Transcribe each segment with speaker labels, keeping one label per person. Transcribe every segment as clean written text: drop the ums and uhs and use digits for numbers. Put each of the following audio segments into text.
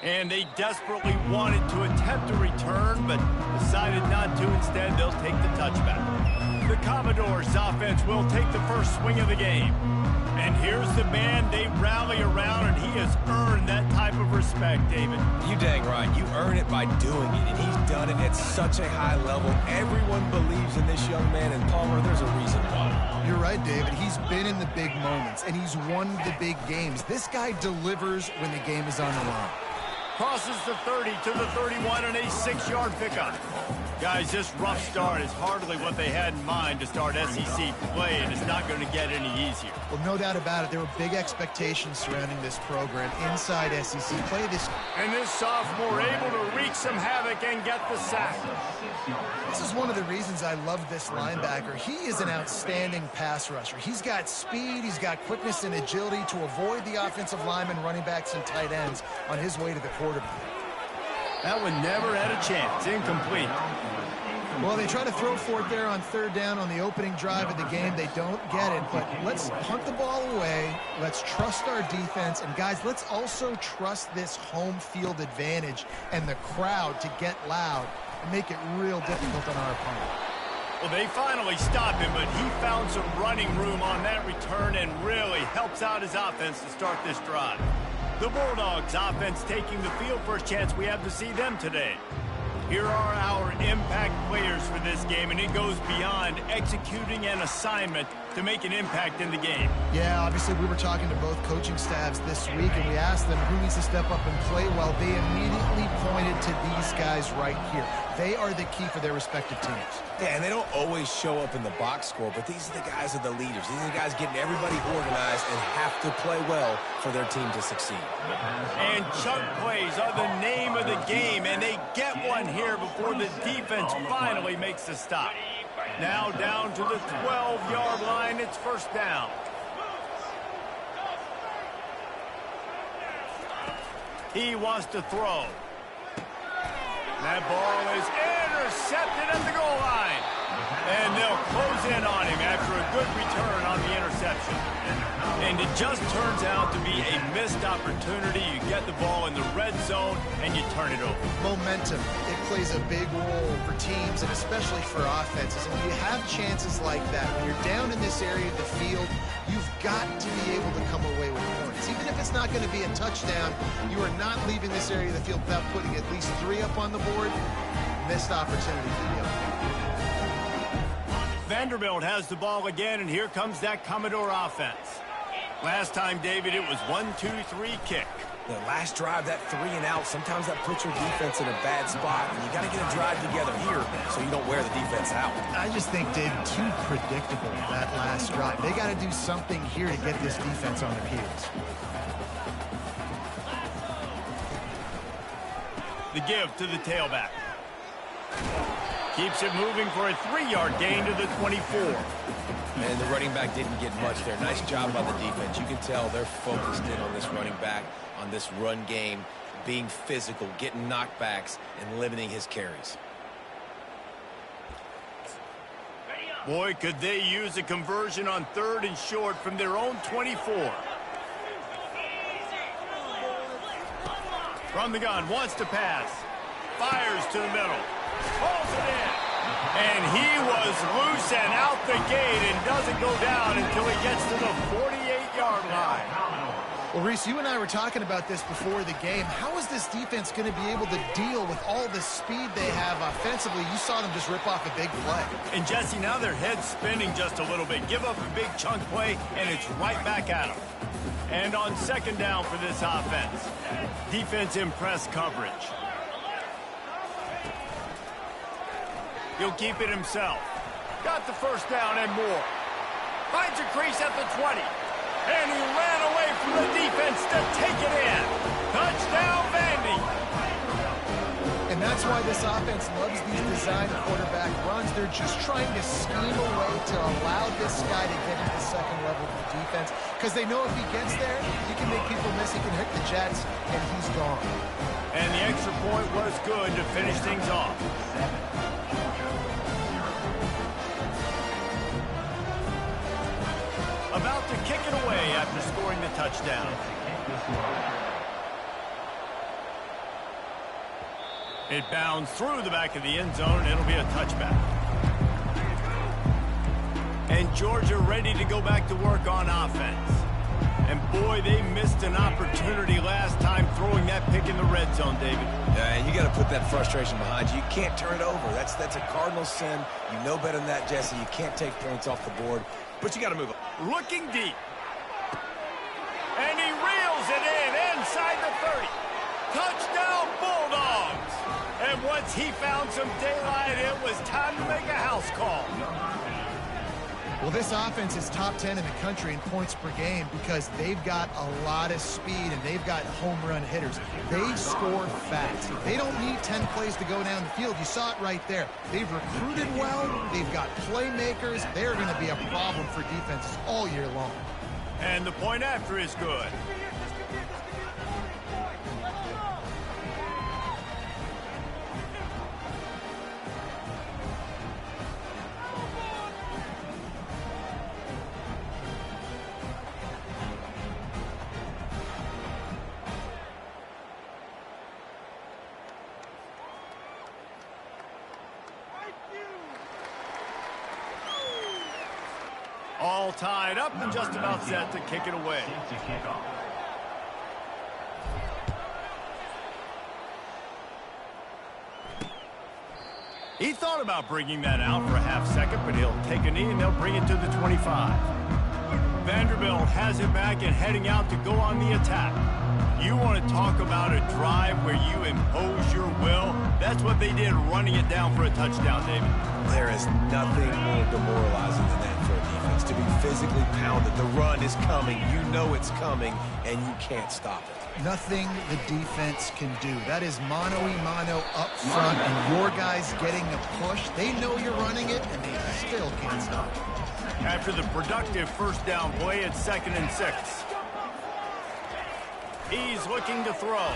Speaker 1: And they desperately wanted to attempt a return, but decided not to. Instead, they'll take the touchback. The Commodores' offense will take the first swing of the game. And here's the man they rally around, and he has earned that type of respect, David.
Speaker 2: You dang right. You earn it by doing it, and he's done it at such a high level. Everyone believes in this young man, and Palmer, there's a reason why.
Speaker 3: You're right, David. He's been in the big moments, and he's won the big games. This guy delivers when the game is on the line.
Speaker 1: Crosses the 30 to the 31 and a 6-yard pickup. Guys, this rough start is hardly what they had in mind to start SEC play, and it's not going to get any easier.
Speaker 3: Well, no doubt about it. There were big expectations surrounding this program inside SEC play this.
Speaker 1: And this sophomore able to wreak some havoc and get the sack.
Speaker 3: This is one of the reasons I love this linebacker. He is an outstanding pass rusher. He's got speed, he's got quickness and agility to avoid the offensive linemen, running backs, and tight ends on his way to the quarterback.
Speaker 1: That one never had a chance. Incomplete.
Speaker 3: Well, they try to throw for it there on third down on the opening drive of the game. They don't get it, but let's punt the ball away. Let's trust our defense. And, guys, let's also trust this home field advantage and the crowd to get loud and make it real difficult on our opponent.
Speaker 1: Well, they finally stopped him, but he found some running room on that return and really helps out his offense to start this drive. The Bulldogs offense taking the field. First chance we have to see them today. Here are our impact players for this game, and it goes beyond executing an assignment to make an impact in the game.
Speaker 3: Yeah, obviously we were talking to both coaching staffs this week, and we asked them who needs to step up and play well. They immediately pointed to these guys right here. They are the key for their respective teams.
Speaker 2: Yeah, and they don't always show up in the box score, but these are the guys that are the leaders. These are the guys getting everybody organized and have to play well for their team to succeed.
Speaker 1: And chunk plays are the name of the game, and they get one here before the defense finally makes the stop. Now down to the 12-yard line. It's first down. He wants to throw. That ball is intercepted at the goal line. And they'll close in on him after a good return on the interception. And it just turns out to be a missed opportunity. You get the ball in the red zone, and you turn it over.
Speaker 3: Momentum. It plays a big role for teams and especially for offenses. And when you have chances like that, when you're down in this area of the field, you've got to be able to come away with points. Even if it's not going to be a touchdown, you are not leaving this area of the field without putting at least 3 up on the board. Missed opportunity for the other.
Speaker 1: Vanderbilt has the ball again, and here comes that Commodore offense. Last time, David, it was 1-2-3 kick.
Speaker 2: The last drive, that 3 and out, sometimes that puts your defense in a bad spot, and you got to get a drive together here so you don't wear the defense out.
Speaker 3: I just think, Dave, too predictable, that last drive. They got to do something here to get this defense on their heels.
Speaker 1: The give to the tailback. Keeps it moving for a 3-yard gain to the 24.
Speaker 2: And the running back didn't get much there. Nice job by the defense. You can tell they're focused in on this running back, on this run game, being physical, getting knockbacks, and limiting his carries.
Speaker 1: Boy, could they use a conversion on 3rd and short from their own 24. From the gun, wants to pass. Fires to the middle. Pulls it in. And he was loose and out the gate and doesn't go down until he gets to the 48-yard line.
Speaker 3: Well, Reese, you and I were talking about this before the game. How is this defense going to be able to deal with all the speed they have offensively? You saw them just rip off a big play.
Speaker 1: And, Jesse, now their head's spinning just a little bit. Give up a big chunk play, and it's right back at them. And on 2nd down for this offense, defense in press coverage. He'll keep it himself. Got the first down and more. Finds a crease at the 20. And he ran away from the defense to take it in. Touchdown, Vandy.
Speaker 3: And that's why this offense loves these design quarterback runs. They're just trying to scheme a way to allow this guy to get into the 2nd level of the defense. Because they know if he gets there, he can make people miss. He can hit the Jets, and he's gone.
Speaker 1: And the extra point was good to finish things off. About to kick it away after scoring the touchdown. It bounds through the back of the end zone, and it'll be a touchback. And Georgia ready to go back to work on offense. And boy, they missed an opportunity last time throwing that pick in the red zone, David.
Speaker 2: Yeah, and you got to put that frustration behind you. You can't turn it over. That's a cardinal sin. You know better than that, Jesse. You can't take points off the board, but you got to move on.
Speaker 1: Looking deep. And he reels it in inside the 30. Touchdown, Bulldogs. And once he found some daylight, it was time to make a house call.
Speaker 3: Well, this offense is top 10 in the country in points per game because they've got a lot of speed and they've got home run hitters. They score fast. They don't need 10 plays to go down the field. You saw it right there. They've recruited well. They've got playmakers. They're going to be a problem for defenses all year long.
Speaker 1: And the point after is good. All tied up and just about set to kick it away. He thought about bringing that out for a half second, but he'll take a knee and they'll bring it to the 25. Vanderbilt has it back and heading out to go on the attack. You want to talk about a drive where you impose your will? That's what they did, running it down for a touchdown, David.
Speaker 2: There is nothing more demoralizing than that for a defense, to be physically pounded. The run is coming. You know it's coming, and you can't stop it.
Speaker 3: Nothing the defense can do. That is mano-a-mano up front, and your guys getting a push. They know you're running it, and they still can't stop it.
Speaker 1: After the productive first down play, it's 2nd and 6. He's looking to throw.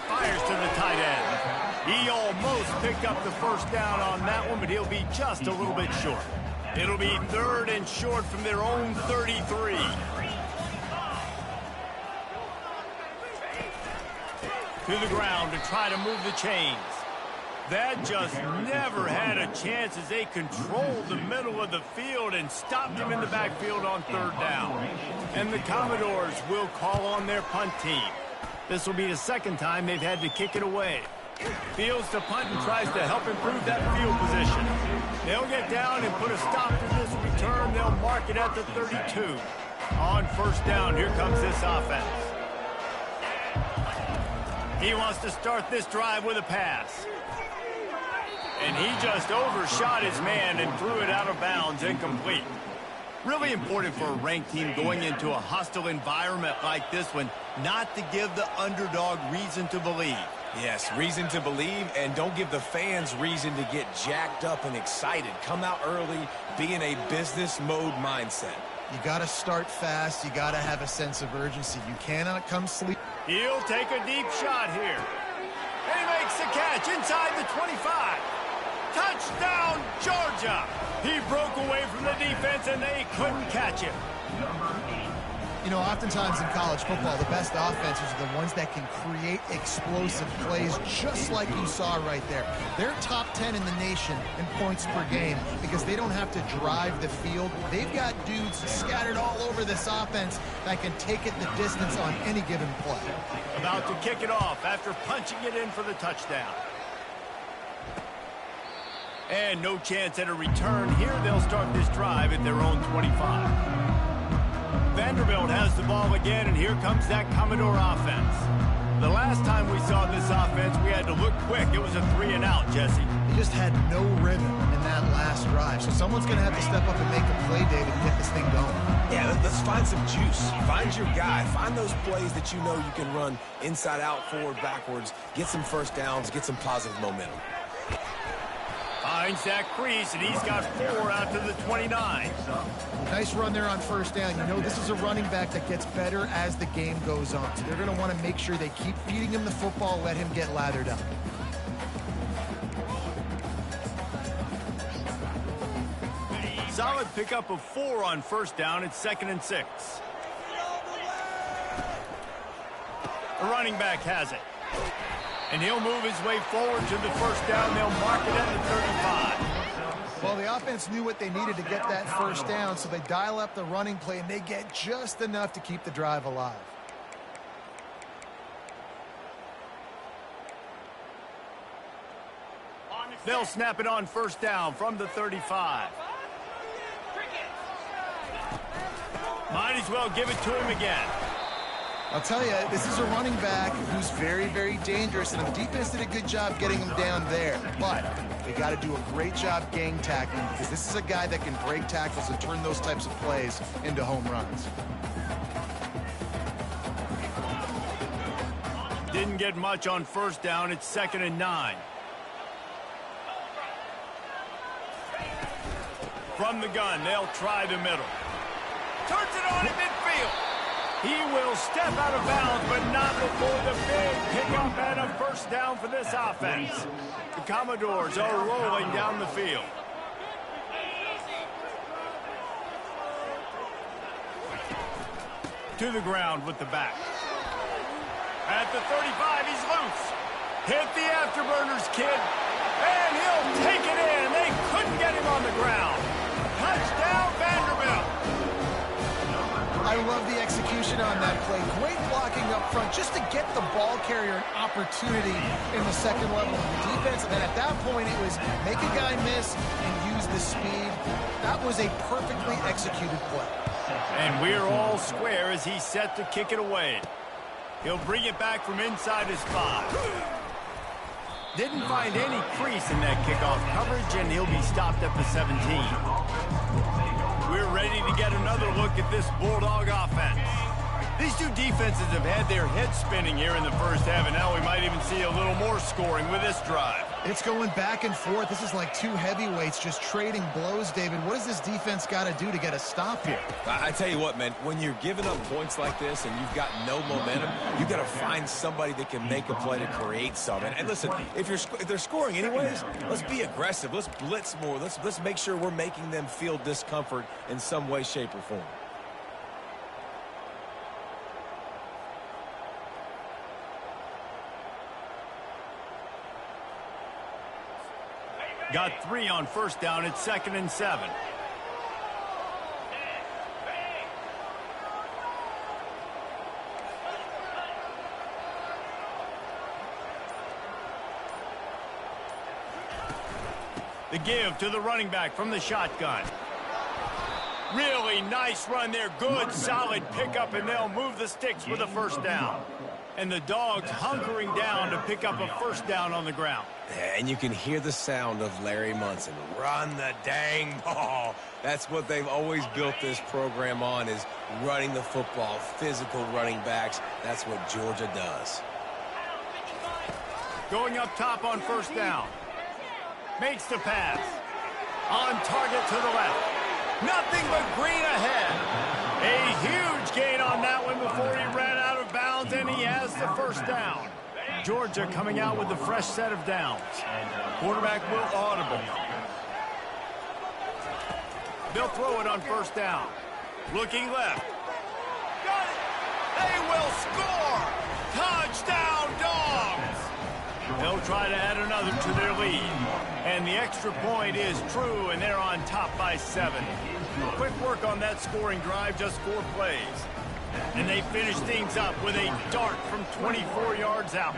Speaker 1: Fires to the tight end. He almost picked up the first down on that one, but he'll be just a little bit short. It'll be 3rd and short from their own 33. To the ground to try to move the chains. That just never had a chance as they controlled the middle of the field and stopped him in the backfield on 3rd down. And the Commodores will call on their punt team. This will be the 2nd time they've had to kick it away. Fields to punt and tries to help improve that field position. They'll get down and put a stop to this return. They'll mark it at the 32. On 1st down, here comes this offense. He wants to start this drive with a pass. And he just overshot his man and threw it out of bounds, incomplete. Really important for a ranked team going into a hostile environment like this one, not to give the underdog reason to believe.
Speaker 2: Yes, reason to believe, and don't give the fans reason to get jacked up and excited. Come out early, be in a business mode mindset.
Speaker 3: You got to start fast. You got to have a sense of urgency. You cannot come sleep.
Speaker 1: He'll take a deep shot here. And he makes the catch inside the 25. Touchdown, Georgia! He broke away from the defense, and they couldn't catch him.
Speaker 3: You know, oftentimes in college football, the best offenses are the ones that can create explosive plays, just like you saw right there. They're top 10 in the nation in points per game because they don't have to drive the field. They've got dudes scattered all over this offense that can take it the distance on any given play.
Speaker 1: About to kick it off after punching it in for the touchdown. And no chance at a return here. They'll start this drive at their own 25. Vanderbilt has the ball again, and here comes that Commodore offense. The last time we saw this offense, we had to look quick. It was a 3-and-out, Jesse.
Speaker 3: They just had no rhythm in that last drive. So someone's going to have to step up and make a play, David, and get this thing going.
Speaker 2: Yeah, let's find some juice. Find your guy. Find those plays that you know you can run inside out, forward, backwards. Get some first downs. Get some positive momentum.
Speaker 1: Finds that crease, and he's got 4 out to the 29.
Speaker 3: Nice run there on 1st down. You know, this is a running back that gets better as the game goes on. So they're going to want to make sure they keep feeding him the football, let him get lathered up.
Speaker 1: Solid pickup of 4 on 1st down. It's 2nd and 6. The running back has it. And he'll move his way forward to the first down. They'll mark it at the 35.
Speaker 3: Well, the offense knew what they needed to get that first down, so they dial up the running play, and they get just enough to keep the drive alive.
Speaker 1: They'll snap it on first down from the 35. Might as well give it to him again.
Speaker 3: I'll tell you, this is a running back who's very, very dangerous, and the defense did a good job getting him down there. But they got to do a great job gang tackling, because this is a guy that can break tackles and turn those types of plays into home runs.
Speaker 1: Didn't get much on first down. It's 2nd and 9. From the gun, they'll try the middle. Turns it on in midfield. He will step out of bounds, but not before the big pickup and a first down for this offense. The Commodores are rolling down the field. To the ground with the back. At the 35, he's loose. Hit the afterburners, kid. And he'll take it in. They couldn't get him on the ground. Touchdown, Vanderbilt.
Speaker 3: I love the execution on that play. Great blocking up front just to get the ball carrier an opportunity in the second level of the defense. And then at that point, it was make a guy miss and use the speed. That was a perfectly executed play.
Speaker 1: And we're all square as he's set to kick it away. He'll bring it back from inside his 5. Didn't find any crease in that kickoff coverage, and he'll be stopped at the 17. We're ready to get another look at this Bulldog offense. These two defenses have had their heads spinning here in the first half, and now we might even see a little more scoring with this drive.
Speaker 3: It's going back and forth. This is like two heavyweights just trading blows, David. What does this defense got to do to get a stop here?
Speaker 2: I tell you what, man, when you're giving up points like this and you've got no momentum, you've got to find somebody that can make a play to create something. And listen, if they're scoring anyways, let's be aggressive. Let's blitz more. Let's make sure we're making them feel discomfort in some way, shape, or form.
Speaker 1: Got 3 on first down. It's 2nd and 7. The give to the running back from the shotgun. Really nice run there. Good, solid pickup, and they'll move the sticks with a first down. And the Dogs hunkering down to pick up a first down on the ground.
Speaker 2: And you can hear the sound of Larry Munson. Run the dang ball. That's what they've always built this program on, is running the football, physical running backs. That's what Georgia does.
Speaker 1: Going up top on first down. Makes the pass. On target to the left. Nothing but green ahead. A huge gain on that one before he ran out of bounds, and he has the first down. Georgia coming out with a fresh set of downs. Quarterback will audible. They'll throw it on first down. Looking left. Got it. They will score. Touchdown, Dogs. They'll try to add another to their lead. And the extra point is true, and they're on top by 7. Quick work on that scoring drive, just 4 plays. And they finish things up with a dart from 24 yards out.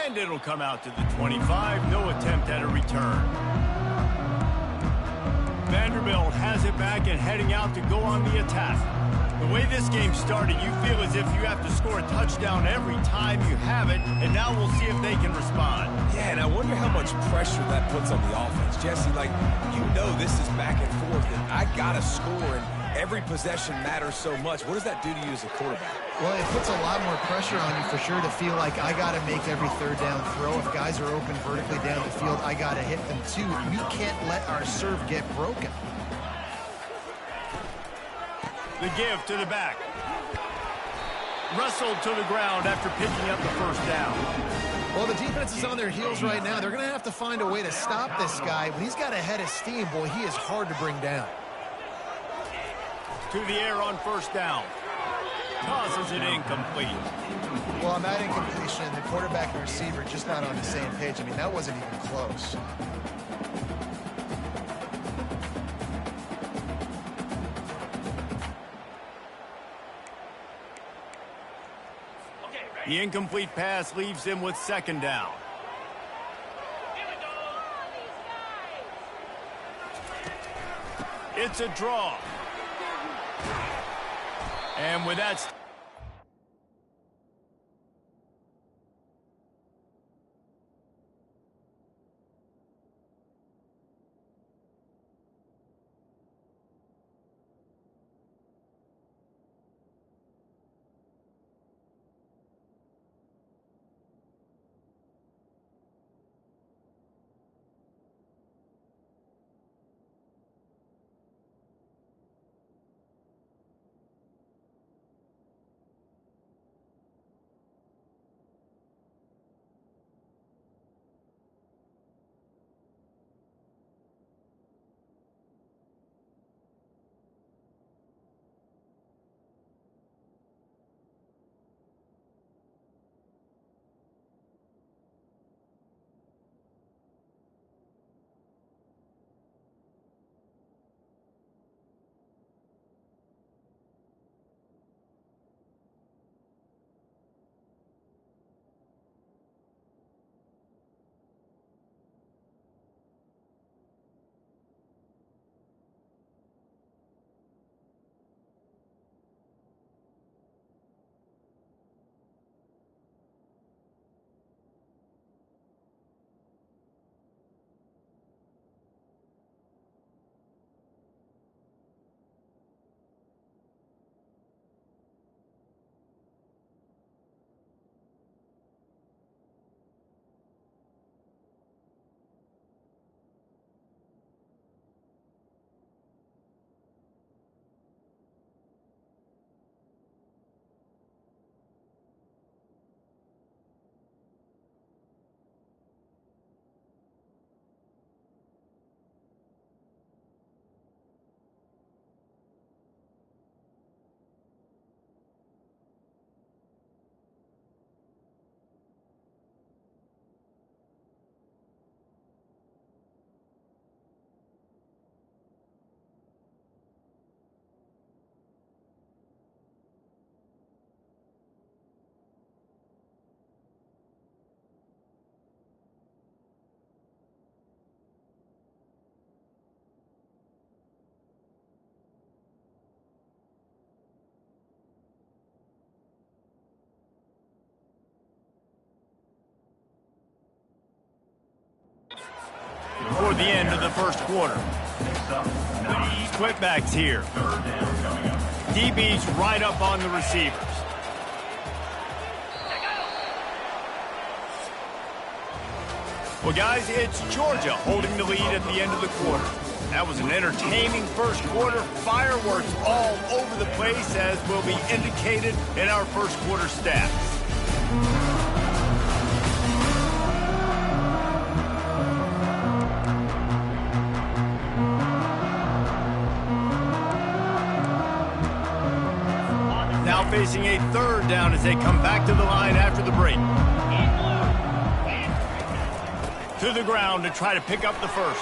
Speaker 1: And it'll come out to the 25. No attempt at a return. Vanderbilt has it back and heading out to go on the attack. The way this game started, you feel as if you have to score a touchdown every time you have it, and now we'll see if they can respond.
Speaker 2: Yeah, and I wonder how much pressure that puts on the offense. Jesse, like, you know this is back and forth, and I got to score, and every possession matters so much. What does that do to you as a quarterback?
Speaker 3: Well, it puts a lot more pressure on you for sure to feel like I got to make every third down throw. If guys are open vertically down the field, I got to hit them too. We can't let our serve get broken.
Speaker 1: The give to the back. Wrestled to the ground after picking up the first down.
Speaker 3: Well, the defense is on their heels right now. They're going to have to find a way to stop this guy. When he's got a head of steam, boy, he is hard to bring down.
Speaker 1: To the air on first down. Tosses it incomplete.
Speaker 3: Well, on that incompletion, the quarterback and receiver just not on the same page. I mean, that wasn't even close.
Speaker 1: The incomplete pass leaves him with second down. It's a draw. And with that... For the end of the first quarter. Split backs here. DB's right up on the receivers. Well, guys, it's Georgia holding the lead at the end of the quarter. That was an entertaining first quarter. Fireworks all over the place, as will be indicated in our first quarter stats. Now facing a third down as they come back to the line after the break. To the ground to try to pick up the first.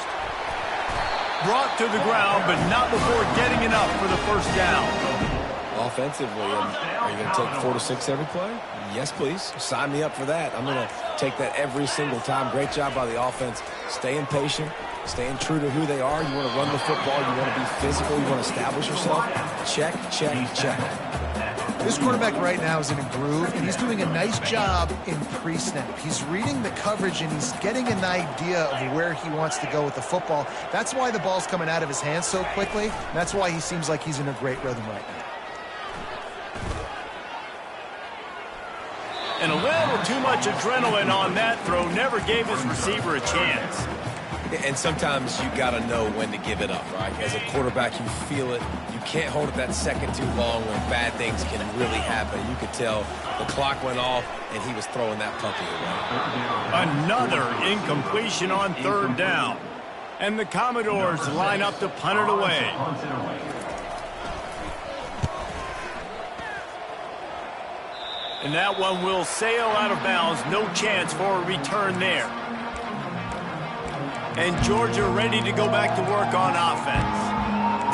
Speaker 1: Brought to the ground, but not before getting enough for the first down.
Speaker 2: Offensively, are you going to take 4 to 6 every play? Yes, please. Sign me up for that. I'm going to take that every single time. Great job by the offense. Staying patient, staying true to who they are. You want to run the football. You want to be physical. You want to establish yourself. Check, check, check.
Speaker 3: This quarterback right now is in a groove, and he's doing a nice job in pre-snap. He's reading the coverage, and he's getting an idea of where he wants to go with the football. That's why the ball's coming out of his hands so quickly. That's why he seems like he's in a great rhythm right now.
Speaker 1: And a little too much adrenaline on that throw. Never gave his receiver a chance.
Speaker 2: And sometimes you got to know when to give it up, right? As a quarterback, you feel it. You can't hold it that second too long when bad things can really happen. You could tell the clock went off, and he was throwing that puppy away.
Speaker 1: Another incompletion on third down. And the Commodores line up to punt it away. And that one will sail out of bounds. No chance for a return there. And Georgia ready to go back to work on offense.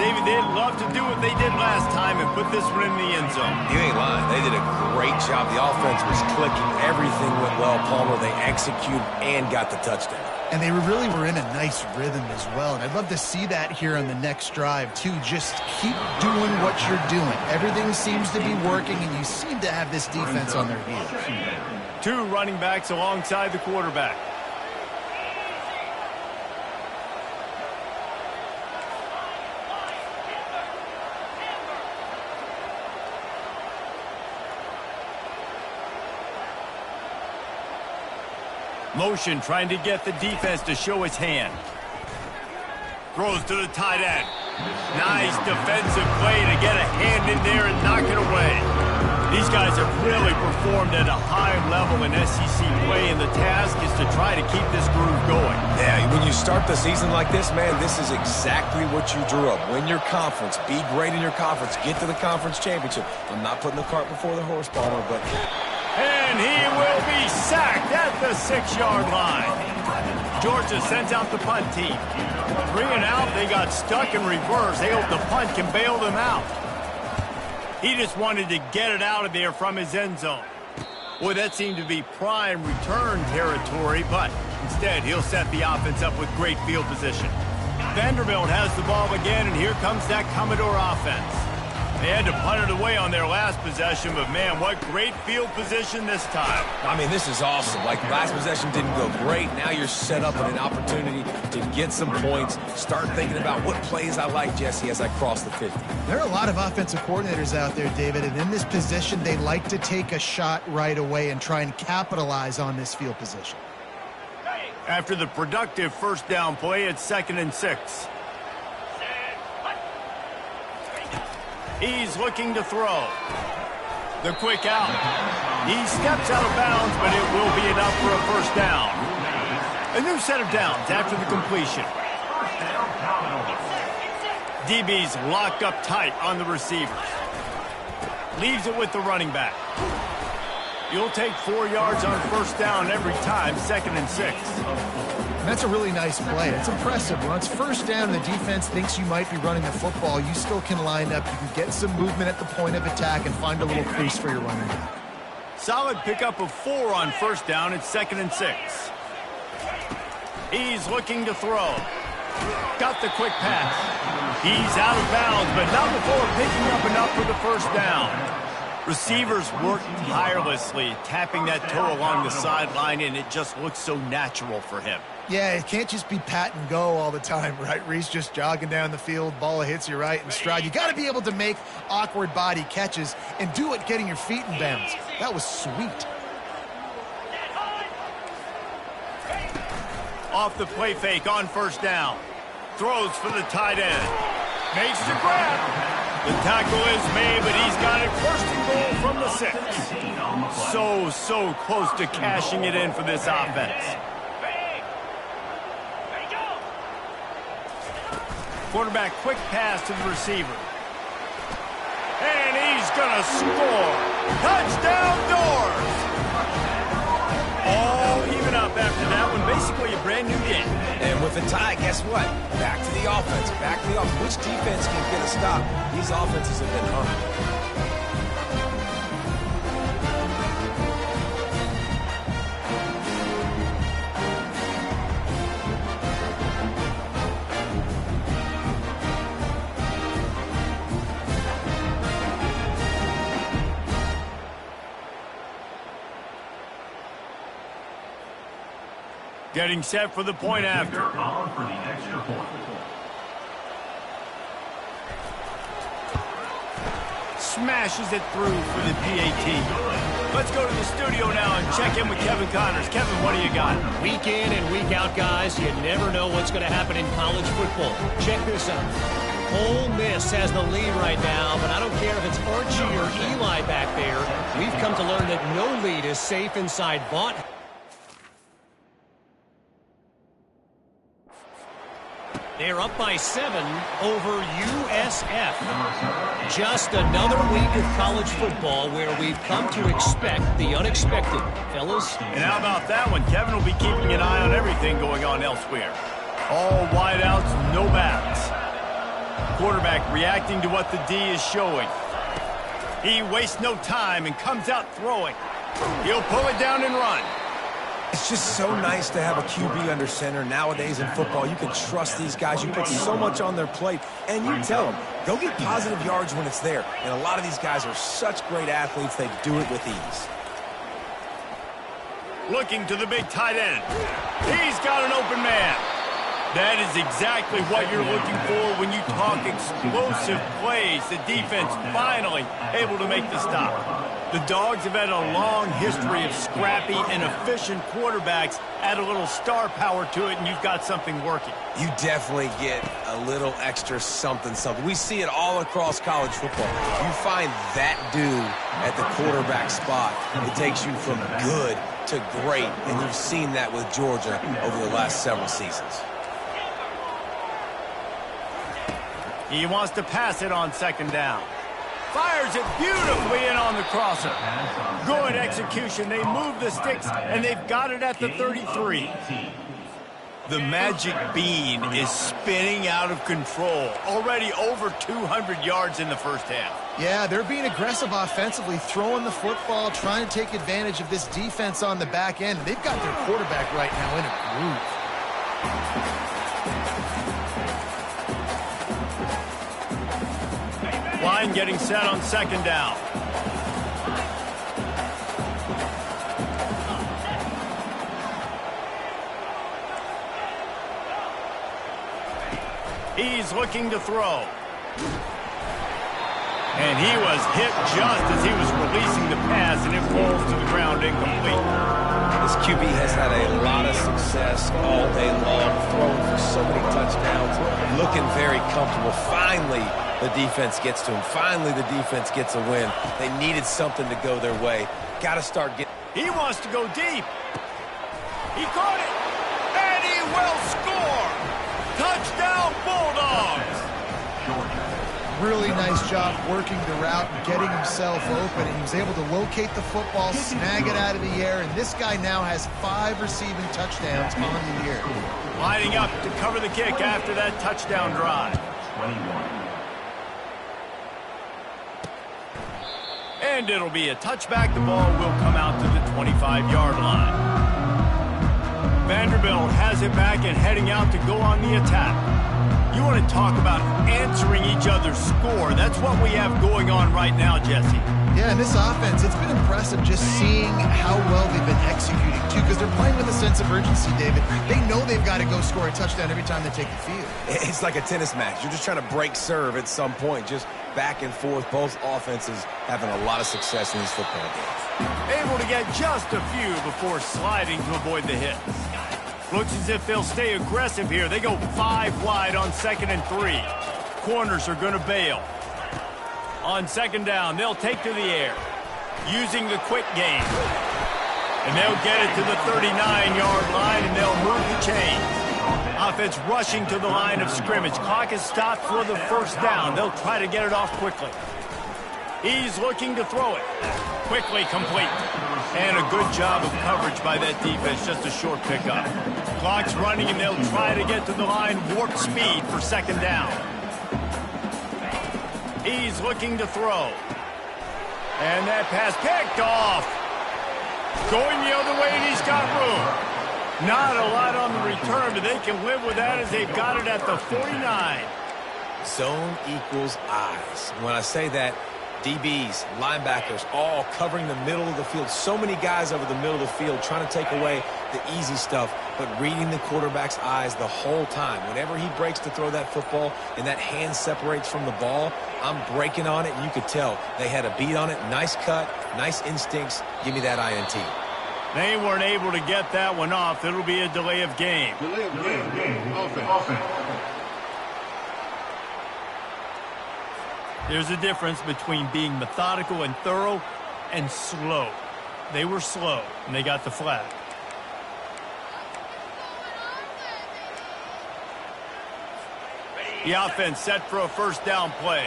Speaker 1: David, they'd love to do what they did last time and put this one in the end zone.
Speaker 2: You ain't lying. They did a great job. The offense was clicking. Everything went well, Palmer. They executed and got the touchdown.
Speaker 3: And they really were in a nice rhythm as well. And I'd love to see that here on the next drive, too. Just keep doing what you're doing. Everything seems to be working, and you seem to have this defense on their heels.
Speaker 1: 2 running backs alongside the quarterback. Motion trying to get the defense to show its hand. Throws to the tight end. Nice defensive play to get a hand in there and knock it away. These guys have really performed at a high level in SEC play, and the task is to try to keep this groove going.
Speaker 2: Yeah, when you start the season like this, man, this is exactly what you drew up. Win your conference. Be great in your conference. Get to the conference championship. I'm not putting the cart before the horse, Palmer, but...
Speaker 1: And he will be sacked at the 6-yard line. Georgia sends out the punt team. 3 and out, they got stuck in reverse. They hope the punt can bail them out. He just wanted to get it out of there from his end zone. Boy, that seemed to be prime return territory, but instead he'll set the offense up with great field position. Vanderbilt has the ball again, and here comes that Commodore offense. They had to punt it away on their last possession, but man, what great field position this time.
Speaker 2: I mean, this is awesome. Like, last possession didn't go great. Now you're set up with an opportunity to get some points. Start thinking about what plays I like, Jesse, as I cross the 50.
Speaker 3: There are a lot of offensive coordinators out there, David, and in this position, they like to take a shot right away and try and capitalize on this field position.
Speaker 1: After the productive first down play, it's 2nd and 6. He's looking to throw. The quick out. He steps out of bounds, but it will be enough for a first down. A new set of downs after the completion. DB's locked up tight on the receivers. Leaves it with the running back. You'll take 4 yards on first down every time, 2nd and 6.
Speaker 3: And that's a really nice play. It's impressive. When it's first down and the defense thinks you might be running the football, you still can line up. You can get some movement at the point of attack and find a little crease for your running back.
Speaker 1: Solid pickup of 4 on first down. It's 2nd and 6. He's looking to throw. Got the quick pass. He's out of bounds, but not before picking up enough for the first down. Receivers work tirelessly, tapping that toe along the sideline, and it just looks so natural for him.
Speaker 3: Yeah, it can't just be pat and go all the time, right? Reese just jogging down the field, ball hits you right in stride. You got to be able to make awkward body catches and do it getting your feet in bounds. That was sweet.
Speaker 1: Off the play fake on first down. Throws for the tight end. Makes the grab. The tackle is made, but he's got it 1st and goal from the 6. So close to cashing it in for this offense. Quarterback quick pass to the receiver. And he's going to score. Touchdown Doors! All even up after that one. Basically a brand new game.
Speaker 2: And with the tie, guess what? Back to the offense. Back to the offense. Which defense can get a stop? These offenses have been hungry.
Speaker 1: Getting set for the point after. Smashes it through for the PAT. Let's go to the studio now and check in with Kevin Connors. Kevin, what do you got?
Speaker 4: Week in and week out, guys, you never know what's going to happen in college football. Check this out. Ole Miss has the lead right now, but I don't care if it's Archie or Eli back there. We've come to learn that no lead is safe inside Vaught. They're up by 7 over USF. Just another week of college football where we've come to expect the unexpected, fellas.
Speaker 1: And how about that one? Kevin will be keeping an eye on everything going on elsewhere. All wideouts, no backs. Quarterback reacting to what the D is showing. He wastes no time and comes out throwing. He'll pull it down and run.
Speaker 2: It's just so nice to have a QB under center. Nowadays in football, you can trust these guys. You put so much on their plate, and you tell them, go get positive yards when it's there. And a lot of these guys are such great athletes, they do it with ease.
Speaker 1: Looking to the big tight end. He's got an open man. That is exactly what you're looking for when you talk explosive plays. The defense finally able to make the stop. The Dogs have had a long history of scrappy and efficient quarterbacks. Add a little star power to it, and you've got something working.
Speaker 2: You definitely get a little extra something. We see it all across college football. You find that dude at the quarterback spot, it takes you from good to great, and you've seen that with Georgia over the last several seasons.
Speaker 1: He wants to pass it on second down. Fires it beautifully in on the crosser. Good execution. They move the sticks, and they've got it at the 33. The magic bean is spinning out of control. Already over 200 yards in the first half.
Speaker 3: Yeah, they're being aggressive offensively, throwing the football, trying to take advantage of this defense on the back end. They've got their quarterback right now in a groove.
Speaker 1: Line getting set on second down. He's looking to throw. And he was hit just as he was releasing the pass, and it falls to the ground incomplete.
Speaker 2: This QB has had a lot of success all day long, throwing for so many touchdowns, looking very comfortable. Finally, the defense gets to him. Finally, the defense gets a win. They needed something to go their way. Got to start getting...
Speaker 1: He wants to go deep. He caught it. And he will score. Touchdown, Bulldogs.
Speaker 3: Really nice job working the route and getting himself open. And he was able to locate the football, snag it out of the air, and this guy now has 5 receiving touchdowns on the year.
Speaker 1: Lining up to cover the kick after that touchdown drive.
Speaker 5: 21.
Speaker 1: And it'll be a touchback. The ball will come out to the 25-yard line. Vanderbilt has it back and heading out to go on the attack. You want to talk about answering each other's score. That's what we have going on right now, Jesse.
Speaker 3: Yeah, and this offense, it's been impressive just seeing how well they've been executing, too, because they're playing with a sense of urgency, David. They know they've got to go score a touchdown every time they take the field.
Speaker 2: It's like a tennis match. You're just trying to break serve at some point, just back and forth. Both offenses having a lot of success in these football games.
Speaker 1: Able to get just a few before sliding to avoid the hit. Looks as if they'll stay aggressive here. They go 5 wide on 2nd and 3. Corners are going to bail. On second down, they'll take to the air, using the quick game. And they'll get it to the 39-yard line, and they'll move the chains. Offense rushing to the line of scrimmage. Clock is stopped for the first down. They'll try to get it off quickly. He's looking to throw it. Quickly complete. And a good job of coverage by that defense. Just a short pickup. Clock's running, and they'll try to get to the line. Warp speed for second down. He's looking to throw. And that pass picked off. Going the other way, and he's got room. Not a lot on the return, but they can live with that as they've got it at the 49.
Speaker 2: Zone equals eyes. When I say that, DBs, linebackers, all covering the middle of the field. So many guys over the middle of the field trying to take away the easy stuff, but reading the quarterback's eyes the whole time. Whenever he breaks to throw that football and that hand separates from the ball, I'm breaking on it, and you could tell they had a beat on it. Nice cut, nice instincts. Give me that INT.
Speaker 1: They weren't able to get that one off. It'll be a delay of game.
Speaker 5: Delay of game. Offense.
Speaker 1: There's a difference between being methodical and thorough and slow. They were slow, and they got the flag. The offense set for a first down play.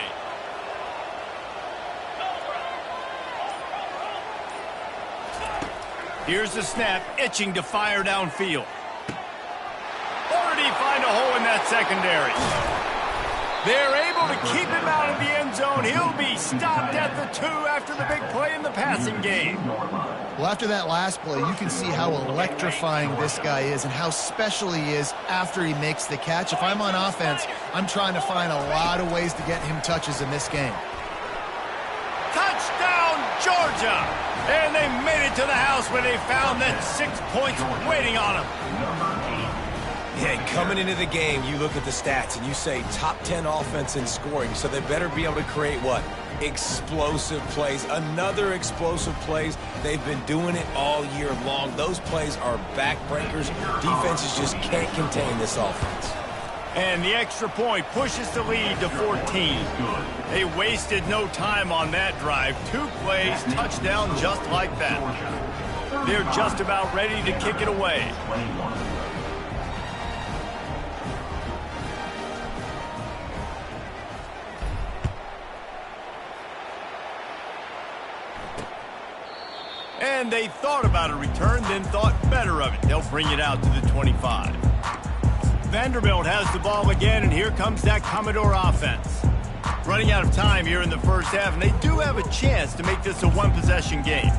Speaker 1: Here's the snap, itching to fire downfield. Or did he find a hole in that secondary? They're able to keep him out of the end zone. He'll be stopped at the 2 after the big play in the passing game.
Speaker 3: Well, after that last play, you can see how electrifying this guy is and how special he is after he makes the catch. If I'm on offense, I'm trying to find a lot of ways to get him touches in this game.
Speaker 1: Touchdown, Georgia! And they made it to the house where they found that 6 points waiting on them.
Speaker 2: Yeah, coming into the game, you look at the stats and you say top 10 offense in scoring, so they better be able to create what? Explosive plays. Another explosive plays. They've been doing it all year long. Those plays are backbreakers. Defenses just can't contain this offense.
Speaker 1: And the extra point pushes the lead to 14. They wasted no time on that drive. 2 plays, touchdown just like that. They're just about ready to kick it away. And they thought about a return, then thought better of it. They'll bring it out to the 25. Vanderbilt has the ball again, and here comes that Commodore offense. Running out of time here in the first half, and they do have a chance to make this a one-possession game.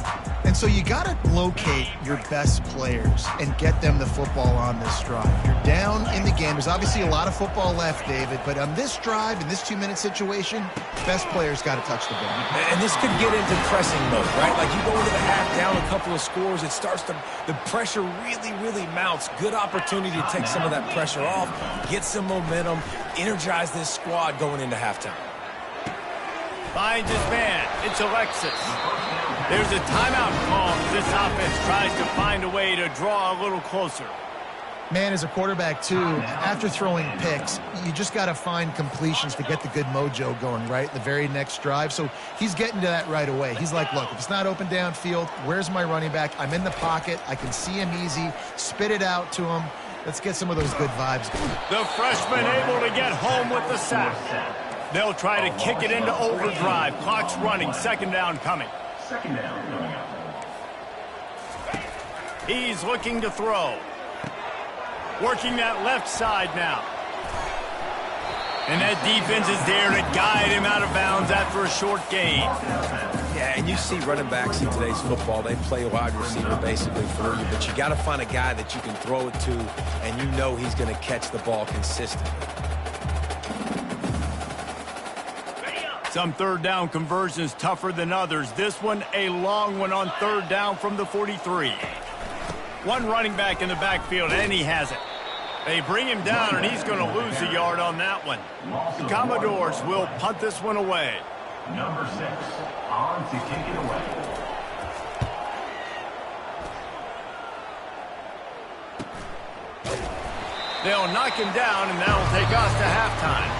Speaker 3: And so you got to locate your best players and get them the football on this drive. You're down in the game. There's obviously a lot of football left, David, but on this drive, in this 2-minute situation, best players got to touch the ball.
Speaker 2: And this could get into pressing mode, right? Like you go into the half down a couple of scores, it starts to, the pressure really mounts. Good opportunity to take some of that pressure off, get some momentum, energize this squad going into halftime.
Speaker 1: Finds his man. It's Alexis. There's a timeout call as this offense tries to find a way to draw a little closer.
Speaker 3: Man, as a quarterback, too, after throwing picks, you just got to find completions to get the good mojo going, right, the very next drive. So he's getting to that right away. He's like, look, if it's not open downfield, where's my running back? I'm in the pocket. I can see him easy. Spit it out to him. Let's get some of those good vibes going.
Speaker 1: The freshman able to get home with the sack. They'll try to kick it into overdrive. Clock's running. Second down coming.
Speaker 5: Second down coming up.
Speaker 1: He's looking to throw. Working that left side now. And that defense is there to guide him out of bounds after a short gain.
Speaker 2: Yeah, and you see running backs in today's football, they play wide receiver basically for you, but you got to find a guy that you can throw it to, and you know he's going to catch the ball consistently.
Speaker 1: Some third down conversions tougher than others. This one, a long one on third down from the 43. One running back in the backfield, and he has it. They bring him down, and he's going to lose a yard on that one. The Commodores will punt this one away.
Speaker 5: Number 6, on to kick it away.
Speaker 1: They'll knock him down, and that'll take us to halftime.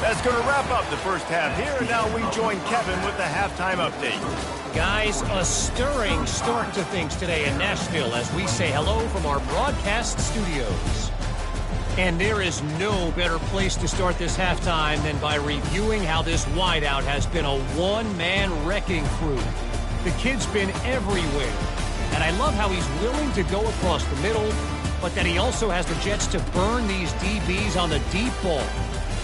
Speaker 1: That's going to wrap up the first half here, and now we join Kevin with the halftime update.
Speaker 4: Guys, a stirring start to things today in Nashville as we say hello from our broadcast studios. And there is no better place to start this halftime than by reviewing how this wideout has been a one-man wrecking crew. The kid's been everywhere, and I love how he's willing to go across the middle, but that he also has the jets to burn these DBs on the deep ball.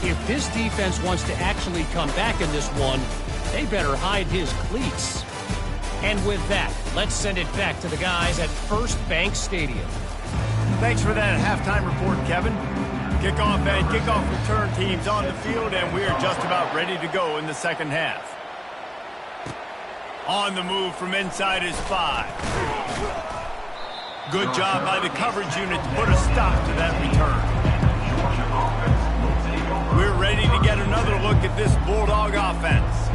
Speaker 4: If this defense wants to actually come back in this one, they better hide his cleats. And with that, let's send it back to the guys at First Bank Stadium.
Speaker 1: Thanks for that halftime report, Kevin. Kickoff and kickoff return teams on the field, and we're just about ready to go in the second half. On the move from inside his 5. Good job by the coverage unit to put a stop to that return. We're ready to get another look at this Bulldog offense.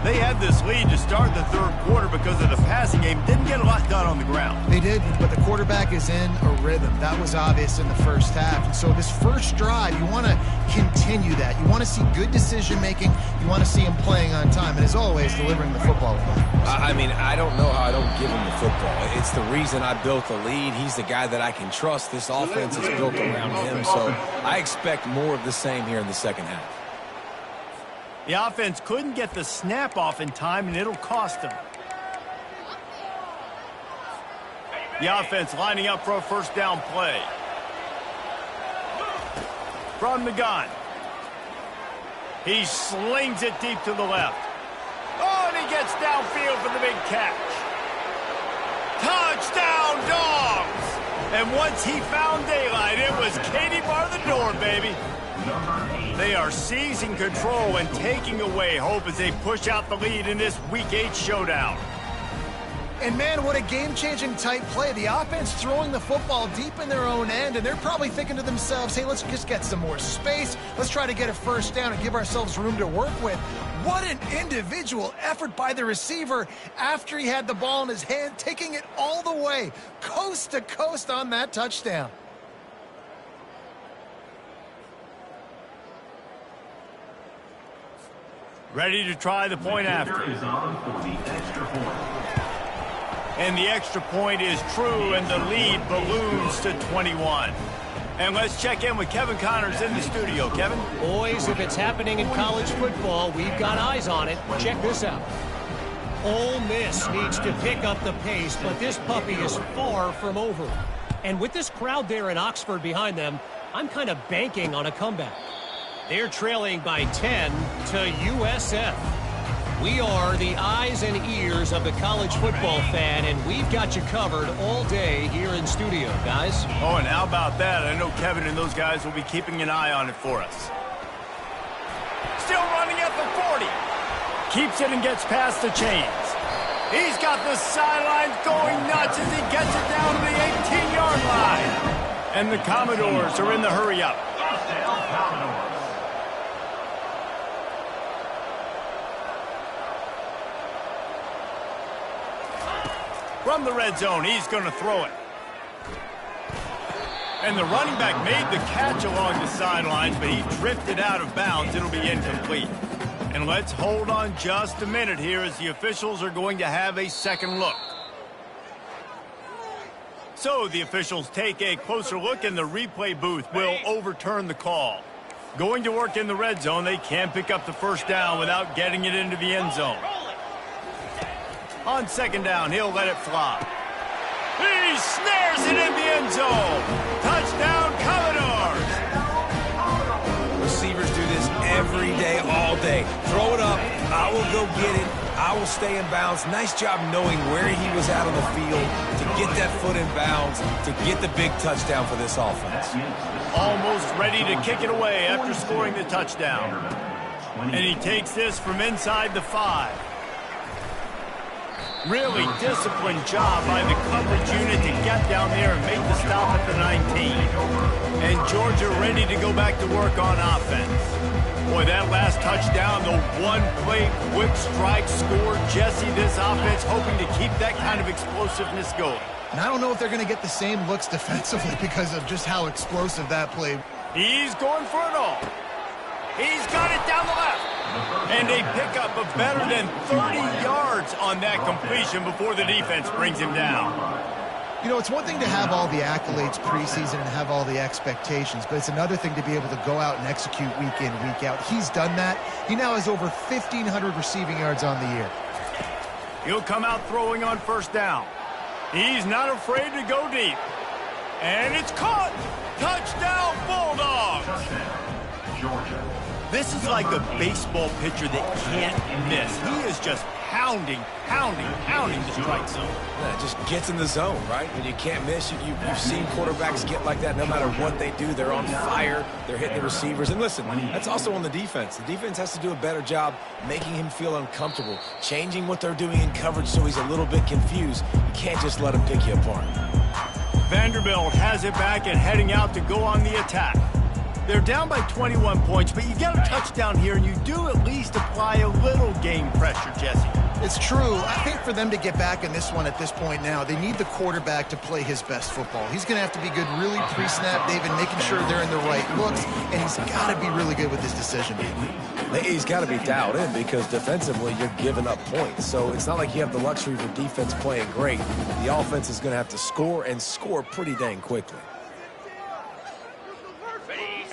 Speaker 1: They had this lead to start the third quarter because of the passing game. Didn't get a lot done on the ground.
Speaker 3: They did, but the quarterback is in a rhythm. That was obvious in the first half. And so this first drive, you want to continue that. You want to see good decision-making. You want to see him playing on time. And as always, delivering the football.
Speaker 2: I mean, I don't know how I don't give him the football. It's the reason I built the lead. He's the guy that I can trust. This offense is built around him. So I expect more of the same here in the second half.
Speaker 1: The offense couldn't get the snap off in time, and it'll cost them. The offense lining up for a first down play. From the gun. He slings it deep to the left. Oh, and he gets downfield for the big catch. Touchdown, Dogs! And once he found daylight, it was Katie bar the door, baby. They are seizing control and taking away hope as they push out the lead in this Week 8 showdown.
Speaker 3: And, man, what a game-changing type play. The offense throwing the football deep in their own end, and they're probably thinking to themselves, hey, let's just get some more space. Let's try to get a first down and give ourselves room to work with. What an individual effort by the receiver after he had the ball in his hand, taking it all the way, coast to coast on that touchdown.
Speaker 1: Ready to try the point after.
Speaker 5: Is on for the extra point.
Speaker 1: And the extra point is true, and the lead balloons to 21. And let's check in with Kevin Connors in the studio. Kevin?
Speaker 4: Boys, if it's happening in college football, we've got eyes on it. Check this out. Ole Miss needs to pick up the pace, but this puppy is far from over. And with this crowd there in Oxford behind them, I'm kind of banking on a comeback. They're trailing by 10 to USF. We are the eyes and ears of the college football fan, and we've got you covered all day here in studio, guys.
Speaker 1: Oh, and how about that? I know Kevin and those guys will be keeping an eye on it for us. Still running at the 40. Keeps it and gets past the chains. He's got the sidelines going nuts as he gets it down to the 18-yard line. And the Commodores are in the hurry-up. From the red zone, he's going to throw it. And the running back made the catch along the sidelines, but he drifted out of bounds. It'll be incomplete. And let's hold on just a minute here as the officials are going to have a second look. So the officials take a closer look, and the replay booth will overturn the call. Going to work in the red zone, they can't pick up the first down without getting it into the end zone. On second down, he'll let it fly. He snares it in the end zone. Touchdown, Commodores.
Speaker 2: Receivers do this every day, all day. Throw it up. I will go get it. I will stay in bounds. Nice job knowing where he was at on the field to get that foot in bounds, to get the big touchdown for this offense.
Speaker 1: Almost ready to kick it away after scoring the touchdown. And he takes this from inside the 5. Really disciplined job by the coverage unit to get down there and make the stop at the 19. And Georgia ready to go back to work on offense. Boy, that last touchdown, the one-play quick strike score. Jesse, this offense hoping to keep that kind of explosiveness going.
Speaker 3: And I don't know if they're going to get the same looks defensively because of just how explosive that play.
Speaker 1: He's going for it all. He's got it down the left. And a pickup of better than 30 yards on that completion before the defense brings him down.
Speaker 3: You know, it's one thing to have all the accolades preseason and have all the expectations, but it's another thing to be able to go out and execute week in, week out. He's done that. He now has over 1,500 receiving yards on the year.
Speaker 1: He'll come out throwing on first down. He's not afraid to go deep. And it's caught. Touchdown, Bulldogs.
Speaker 5: Touchdown, Georgia.
Speaker 1: This is like a baseball pitcher that can't miss. He is just pounding the strike zone.
Speaker 2: Yeah, just gets in the zone, right? When you can't miss, you've seen quarterbacks get like that no matter what they do. They're on fire. They're hitting the receivers. And listen, that's also on the defense. The defense has to do a better job making him feel uncomfortable, changing what they're doing in coverage so he's a little bit confused. You can't just let him pick you apart.
Speaker 1: Vanderbilt has it back and heading out to go on the attack. They're down by 21 points, but you get a touchdown here, and you do at least apply a little game pressure, Jesse.
Speaker 3: It's true. I think for them to get back in this one at this point now, they need the quarterback to play his best football. He's going to have to be good really pre-snap, David, making sure they're in the right looks, and he's got to be really good with his decision-making.
Speaker 2: He's got to be dialed in because defensively you're giving up points. So it's not like you have the luxury for defense playing great. The offense is going to have to score and score pretty dang quickly.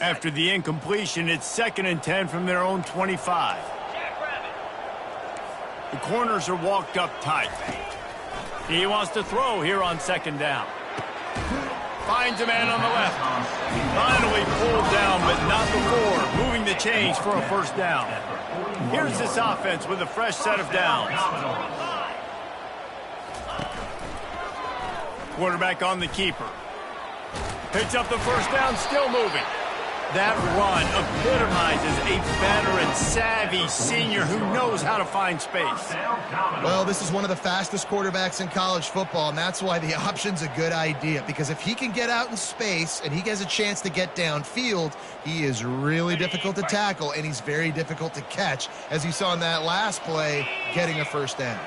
Speaker 1: After the incompletion, it's 2nd and 10 from their own 25. The corners are walked up tight. He wants to throw here on 2nd down. Finds a man on the left. Finally pulled down, but not before. Moving the chains for a 1st down. Here's this offense with a fresh set of downs. Quarterback on the keeper. Picks up the 1st down, still moving. That run epitomizes a veteran, savvy senior who knows how to find space.
Speaker 3: Well, this is one of the fastest quarterbacks in college football, and that's why the option's a good idea, because if he can get out in space and he has a chance to get downfield, he is really difficult to tackle, and he's very difficult to catch, as you saw in that last play, getting a 1st down.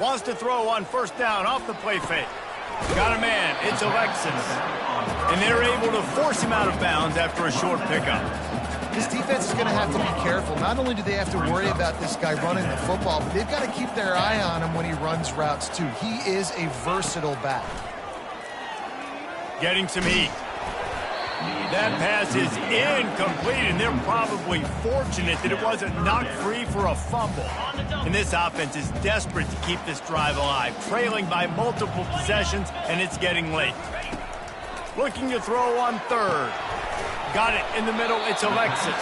Speaker 1: Wants to throw on 1st down off the play fake. Got a man. It's Alexis. And they're able to force him out of bounds after a short pickup.
Speaker 3: This defense is going to have to be careful. Not only do they have to worry about this guy running the football, but they've got to keep their eye on him when he runs routes, too. He is a versatile back.
Speaker 1: Getting some heat. That pass is incomplete, and they're probably fortunate that it wasn't knocked free for a fumble. And this offense is desperate to keep this drive alive, trailing by multiple possessions, and it's getting late. Looking to throw on 3rd. Got it in the middle. It's Alexis.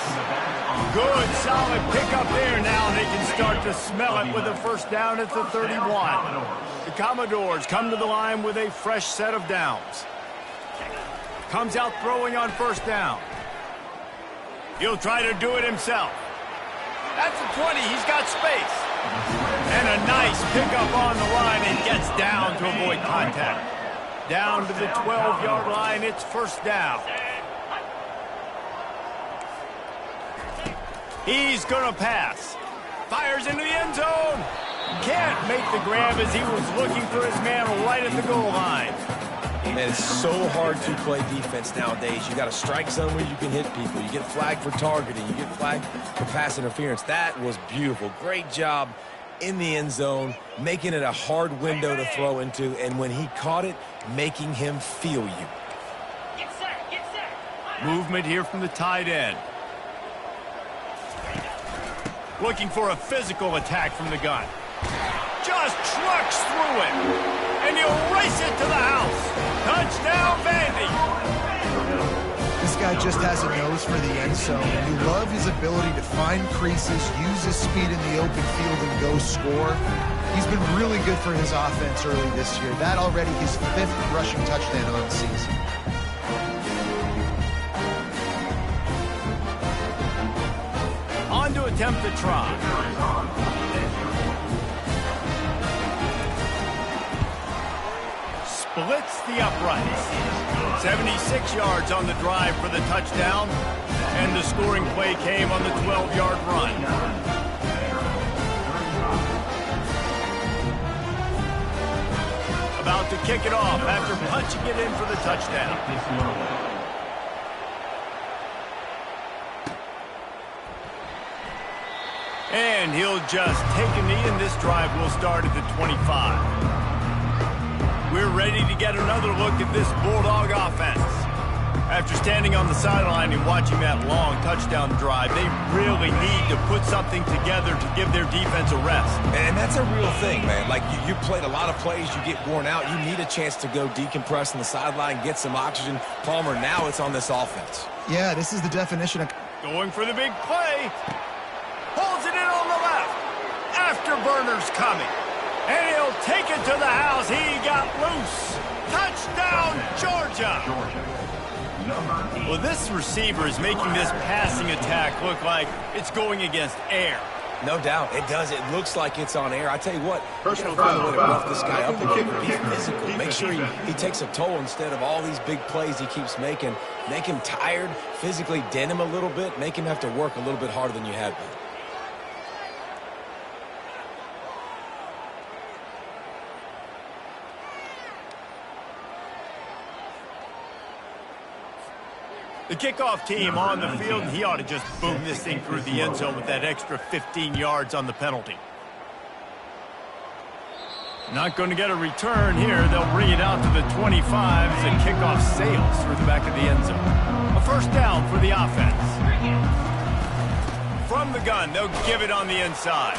Speaker 1: Good, solid pickup there now, and they can start to smell it with a 1st down at the 31. The Commodores come to the line with a fresh set of downs. Comes out throwing on 1st down. He'll try to do it himself. That's the 20. He's got space. And a nice pickup on the line and gets down to avoid contact. Down to the 12-yard line. It's 1st down. He's going to pass. Fires into the end zone. Can't make the grab as he was looking for his man right at the goal line.
Speaker 2: Man, it's so hard to play defense nowadays. You got a strike zone where you can hit people. You get flagged for targeting. You get flagged for pass interference. That was beautiful. Great job in the end zone, making it a hard window to throw into, and when he caught it, making him feel you.
Speaker 6: Get set.
Speaker 1: Movement here from the tight end. Looking for a physical attack from the gun. Just trucks through it. And he'll race it to the house. Touchdown, Vandy.
Speaker 3: This guy just has a nose for the end zone. And you love his ability to find creases, use his speed in the open field, and go score. He's been really good for his offense early this year. That already his 5th rushing touchdown on the season.
Speaker 1: On to attempt the try. Splits the uprights. 76 yards on the drive for the touchdown, and the scoring play came on the 12-yard run. About to kick it off after punching it in for the touchdown. And he'll just take a knee, and this drive will start at the 25. We're ready to get another look at this Bulldog offense. After standing on the sideline and watching that long touchdown drive, they really need to put something together to give their defense a rest.
Speaker 2: And that's a real thing, man. Like, you played a lot of plays, you get worn out. You need a chance to go decompress on the sideline, get some oxygen. Palmer, now it's on this offense.
Speaker 3: Yeah, this is the definition of...
Speaker 1: Going for the big play. Pulls it in on the left. Afterburner's coming. And he'll take it to the house. He got loose. Touchdown, Georgia. Well, this receiver is making this passing attack look like it's going against air.
Speaker 2: No doubt. It does. It looks like it's on air. I tell you what, you got to find a way to rough this guy up a little bit. Be physical. Make sure he takes a toll instead of all these big plays he keeps making. Make him tired, physically dent him a little bit, make him have to work a little bit harder than you have been.
Speaker 1: The kickoff team on the field, and he ought to just boom this thing through the end zone with that extra 15 yards on the penalty. Not going to get a return here. They'll bring it out to the 25 as the kickoff sails through the back of the end zone. A first down for the offense. From the gun, they'll give it on the inside.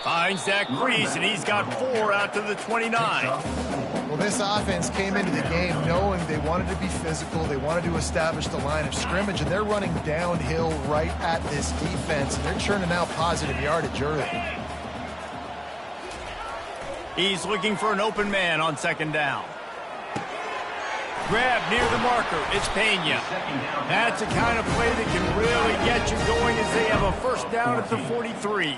Speaker 1: Finds that crease, and he's got 4 out to the 29.
Speaker 3: Well, this offense came into the game knowing they wanted to be physical. They wanted to establish the line of scrimmage, and they're running downhill right at this defense, and they're churning out positive yardage early.
Speaker 1: He's looking for an open man on second down. Grab near the marker. It's Pena. That's the kind of play that can really get you going as they have a first down at the 43.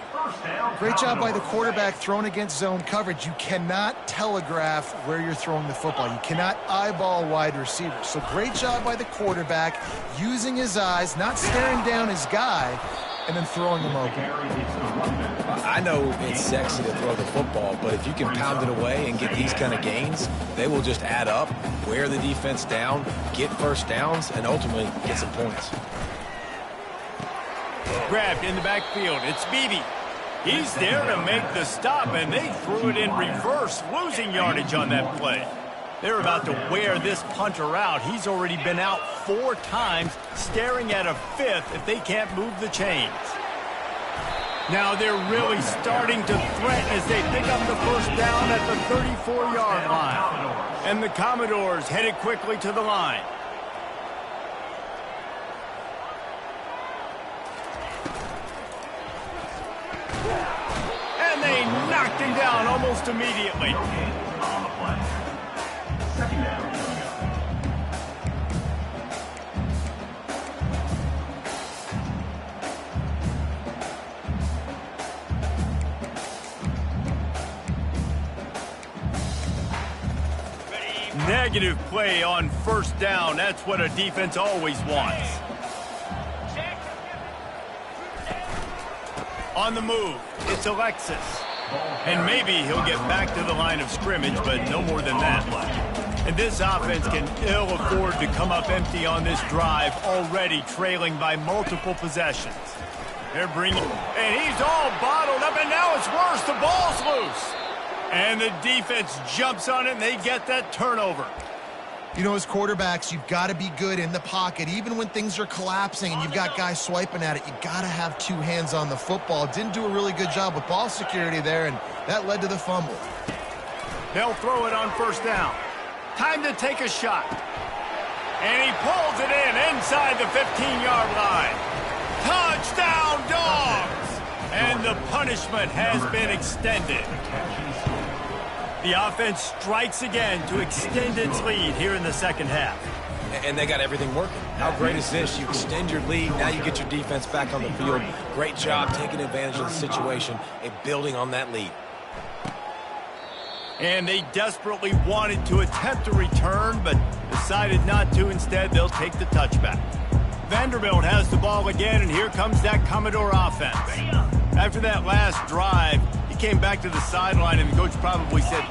Speaker 3: Great job by the quarterback thrown against zone coverage. You cannot telegraph where you're throwing the football. You cannot eyeball wide receivers. So great job by the quarterback using his eyes, not staring down his guy, and then throwing him open.
Speaker 2: I know it's sexy to throw the football, but if you can pound it away and get these kind of gains, they will just add up, wear the defense down, get first downs, and ultimately get some points.
Speaker 1: Grabbed in the backfield. It's Beebe. He's there to make the stop, and they threw it in reverse, losing yardage on that play. They're about to wear this punter out. He's already been out 4 times, staring at a 5th if they can't move the chains. Now they're really starting to threaten as they pick up the first down at the 34-yard line. And the Commodores headed quickly to the line. And they knocked him down almost immediately.
Speaker 5: Second down.
Speaker 1: Negative play on first down. That's what a defense always wants. On the move, it's Alexis. And maybe he'll get back to the line of scrimmage, but no more than that. And this offense can ill afford to come up empty on this drive, already trailing by multiple possessions. They're bringing, and he's all bottled up, and now it's worse. The ball's loose. And the defense jumps on it, and they get that turnover.
Speaker 3: You know, as quarterbacks, you've got to be good in the pocket. Even when things are collapsing and you've got guys swiping at it, you've got to have 2 hands on the football. Didn't do a really good job with ball security there, and that led to the fumble.
Speaker 1: They'll throw it on first down. Time to take a shot. And he pulls it in inside the 15-yard line. Touchdown, Dogs! And the punishment has been extended. The offense strikes again to extend its lead here in the second half.
Speaker 2: And they got everything working. How great is this? You extend your lead, now you get your defense back on the field. Great job taking advantage of the situation and building on that lead.
Speaker 1: And they desperately wanted to attempt a return, but decided not to. Instead, they'll take the touchback. Vanderbilt has the ball again, and here comes that Commodore offense. After that last drive, he came back to the sideline, and the coach probably said,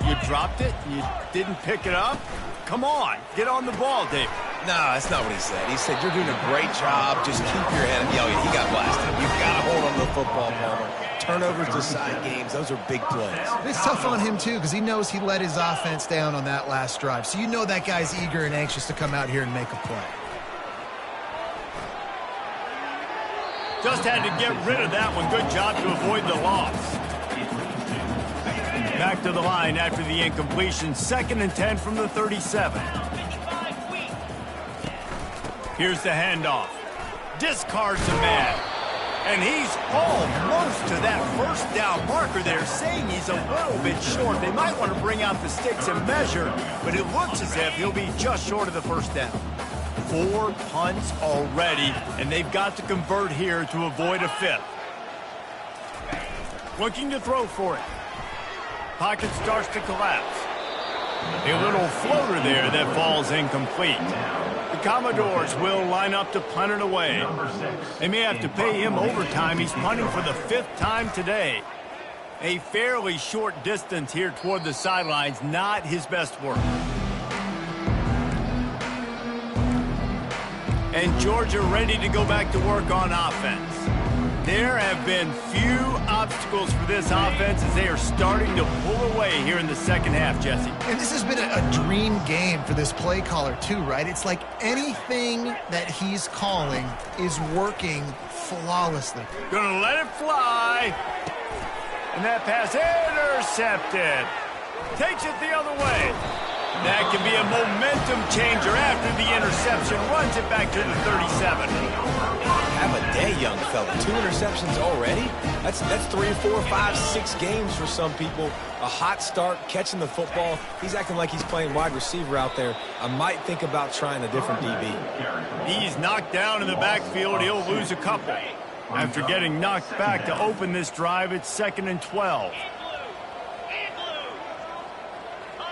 Speaker 1: "You dropped it? You didn't pick it up? Come on, get on the ball, David."
Speaker 2: No, that's not what he said. He said, "You're doing a great job. Just keep your head up." Yo, he got blasted. You've got to hold on to the football, Palmer. Turnovers decide games. Those are big plays.
Speaker 3: It's tough on him, too, because he knows he let his offense down on that last drive. So you know that guy's eager and anxious to come out here and make a play.
Speaker 1: Just had to get rid of that one. Good job to avoid the loss. Back to the line after the incompletion. 2nd and 10 from the 37. Here's the handoff. Discards a man. And he's almost to that first down marker there, saying he's a little bit short. They might want to bring out the sticks and measure, but it looks as if he'll be just short of the first down. 4 punts already, and they've got to convert here to avoid a 5th. Looking to throw for it. Pocket starts to collapse. A little floater there that falls incomplete. The Commodores will line up to punt it away. They may have to pay him overtime. He's punting for the 5th time today. A fairly short distance here toward the sidelines, not his best work. And Georgia ready to go back to work on offense. There have been few obstacles for this offense as they are starting to pull away here in the second half, Jesse.
Speaker 3: And this has been a dream game for this play caller too, right? It's like anything that he's calling is working flawlessly.
Speaker 1: Gonna let it fly. And that pass intercepted. Takes it the other way. That can be a momentum changer after the interception. Runs it back to the 37.
Speaker 2: Have a day, young fella. 2 interceptions already? That's 3, 4, 5, 6 games for some people. A hot start, catching the football. He's acting like he's playing wide receiver out there. I might think about trying a different DB.
Speaker 1: He's knocked down in the backfield. He'll lose a couple. After getting knocked back to open this drive, it's 2nd and 12.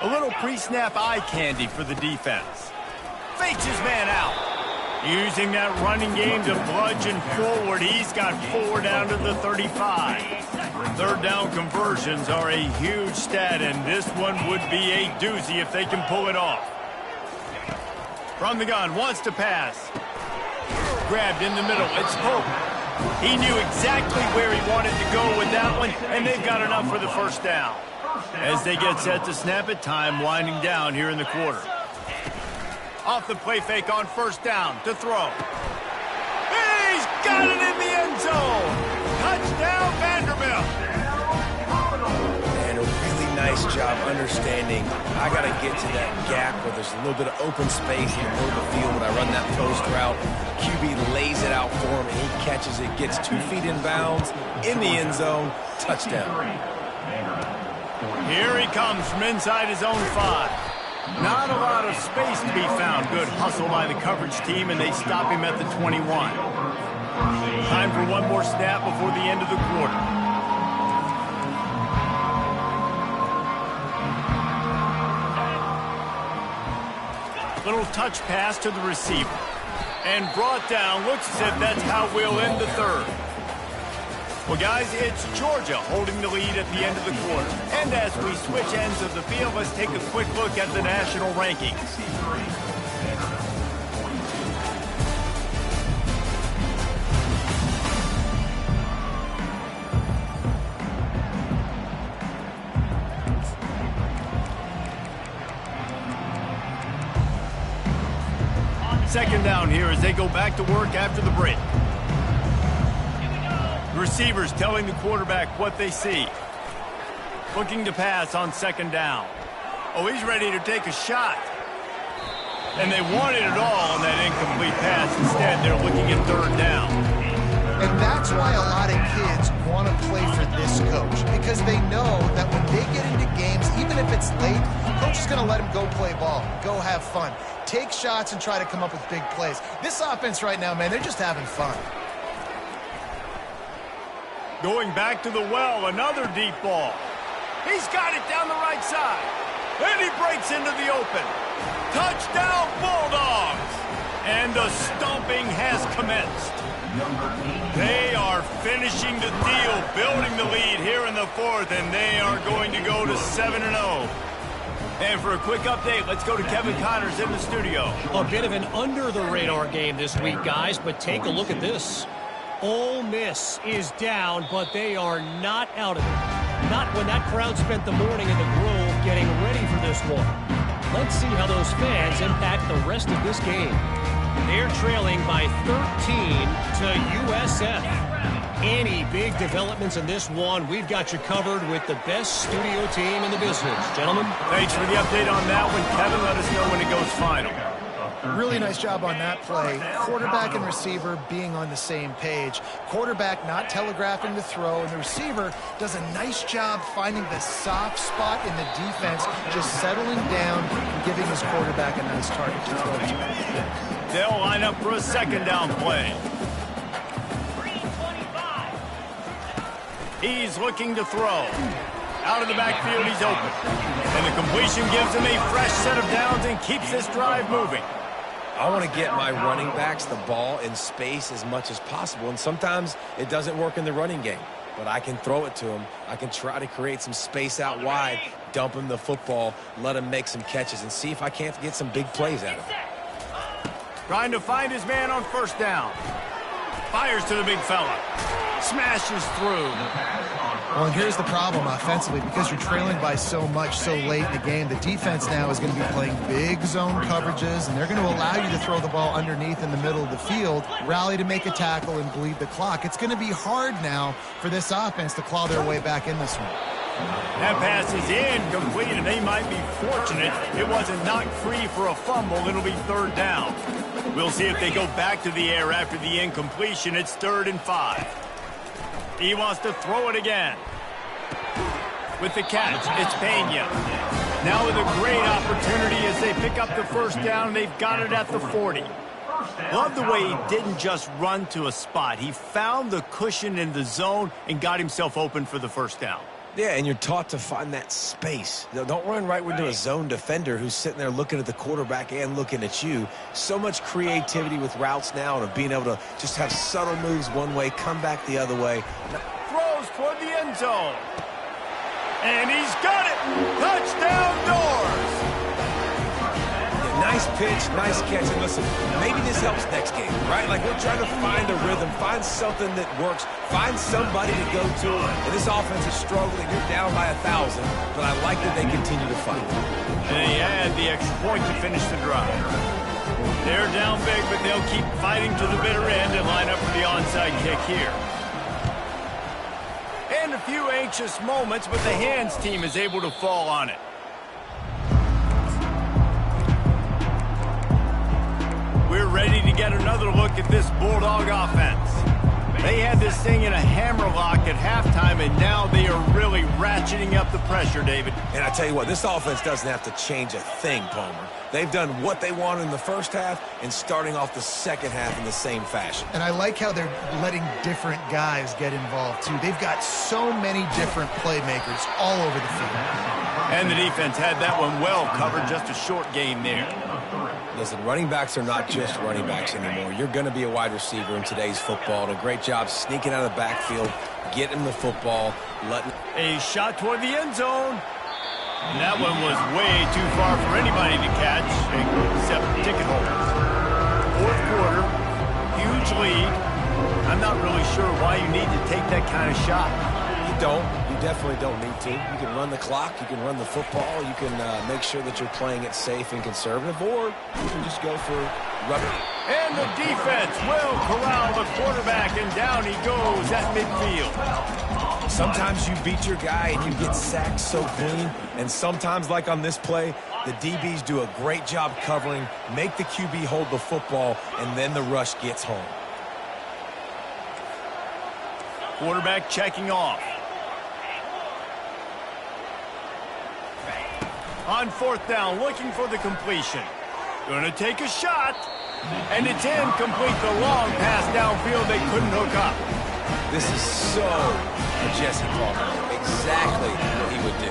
Speaker 1: A little pre-snap eye candy for the defense. Fakes his man out. Using that running game to bludgeon forward. He's got 4 down to the 35. 3rd down conversions are a huge stat, and this one would be a doozy if they can pull it off. From the gun, wants to pass. Grabbed in the middle. It's Hope. He knew exactly where he wanted to go with that one, and they've got enough for the 1st down. As they get set to snap it, time winding down here in the quarter. Off the play fake on 1st down to throw. He's got it in the end zone. Touchdown, Vanderbilt.
Speaker 2: And a really nice job understanding I got to get to that gap where there's a little bit of open space in the middle of the field when I run that post route. QB lays it out for him, and he catches it, gets 2 feet in bounds, in the end zone, touchdown.
Speaker 1: Here he comes from inside his own 5. Not a lot of space to be found. Good hustle by the coverage team, and they stop him at the 21. Time for one more snap before the end of the quarter. Little touch pass to the receiver. And brought down. Looks as if that's how we'll end the 3rd. Well, guys, it's Georgia holding the lead at the end of the quarter. And as we switch ends of the field, let's take a quick look at the national rankings. Second down here as they go back to work after the break. Receivers telling the quarterback what they see. Looking to pass on 2nd down. Oh, he's ready to take a shot. And they wanted it all on that incomplete pass. Instead, they're looking at 3rd down.
Speaker 3: And that's why a lot of kids want to play for this coach, because they know that when they get into games, even if it's late, coach is going to let them go play ball, go have fun, take shots and try to come up with big plays. This offense right now, man, they're just having fun.
Speaker 1: Going back to the well, another deep ball. He's got it down the right side. And he breaks into the open. Touchdown, Bulldogs! And the stomping has commenced. They are finishing the deal, building the lead here in the 4th, and they are going to go to 7-0. And for a quick update, let's go to Kevin Connors in the studio.
Speaker 4: A bit of an under-the-radar game this week, guys, but take a look at this. Ole Miss is down, but they are not out of it. Not when that crowd spent the morning in the Grove getting ready for this one. Let's see how those fans impact the rest of this game. They're trailing by 13 to USF. Any big developments in this one, we've got you covered with the best studio team in the business. Gentlemen.
Speaker 1: Thanks for the update on that one. Kevin, let us know when it goes final.
Speaker 3: Really nice job on that play. Quarterback and receiver being on the same page. Quarterback not telegraphing the throw, and the receiver does a nice job finding the soft spot in the defense, just settling down and giving his quarterback a nice target to throw to.
Speaker 1: They'll line up for a 2nd down play. He's looking to throw. Out of the backfield, he's open. And the completion gives him a fresh set of downs and keeps this drive moving.
Speaker 2: I want to get my running backs the ball in space as much as possible, and sometimes it doesn't work in the running game. But I can throw it to him. I can try to create some space out wide, dump him the football, let him make some catches, and see if I can't get some big plays out of him.
Speaker 1: Trying to find his man on first down. Fires to the big fella. Smashes through.
Speaker 3: Well, and here's the problem offensively. Because you're trailing by so much so late in the game, the defense now is going to be playing big zone coverages, and they're going to allow you to throw the ball underneath in the middle of the field, rally to make a tackle, and bleed the clock. It's going to be hard now for this offense to claw their way back in this one.
Speaker 1: That pass is incomplete, and they might be fortunate it wasn't knocked free for a fumble. It'll be third down. We'll see if they go back to the air after the incompletion. It's 3rd and 5. He wants to throw it again. With the catch, it's Pena. Now with a great opportunity as they pick up the first down. They've got it at the 40. Love the way he didn't just run to a spot. He found the cushion in the zone and got himself open for the first down.
Speaker 2: Yeah, and you're taught to find that space. Don't run right into a zone defender who's sitting there looking at the quarterback and looking at you. So much creativity with routes now and being able to just have subtle moves one way, come back the other way.
Speaker 1: Throws toward the end zone. And he's got it. Touchdown Doors.
Speaker 2: Nice pitch, nice catch. And listen, maybe this helps next game, right? Like we're trying to find a rhythm, find something that works, find somebody to go to. And this offense is struggling. You're down by 1,000, but I like that they continue to fight.
Speaker 1: And they add the extra point to finish the drive. They're down big, but they'll keep fighting to the bitter end and line up for the onside kick here. And a few anxious moments, but the hands team is able to fall on it. We're ready to get another look at this Bulldog offense. They had this thing in a hammerlock at halftime, and now they are really ratcheting up the pressure, David.
Speaker 2: And I tell you what, this offense doesn't have to change a thing, Palmer. They've done what they wanted in the first half and starting off the second half in the same fashion.
Speaker 3: And I like how they're letting different guys get involved, too. They've got so many different playmakers all over the field.
Speaker 1: And the defense had that one well covered, just a short gain there.
Speaker 2: Listen, running backs are not just running backs anymore. You're going to be a wide receiver in today's football. And a great job sneaking out of the backfield, getting the football, letting...
Speaker 1: A shot toward the end zone. And that one was way too far for anybody to catch, except ticket holders. Fourth quarter, huge lead. I'm not really sure why you need to take that kind of shot.
Speaker 2: You don't. You definitely don't need to. You can run the clock. You can run the football. You can make sure that you're playing it safe and conservative, or you can just go for rubber.
Speaker 1: And the defense will corral the quarterback, and down he goes at midfield.
Speaker 2: Sometimes you beat your guy and you get sacked so clean, and sometimes, like on this play, the DBs do a great job covering, make the QB hold the football, and then the rush gets home.
Speaker 1: Quarterback checking off. On fourth down, looking for the completion. Going to take a shot, and it's incomplete. The long pass downfield they couldn't hook up.
Speaker 2: This is so Jesse Palmer. Exactly what he would do.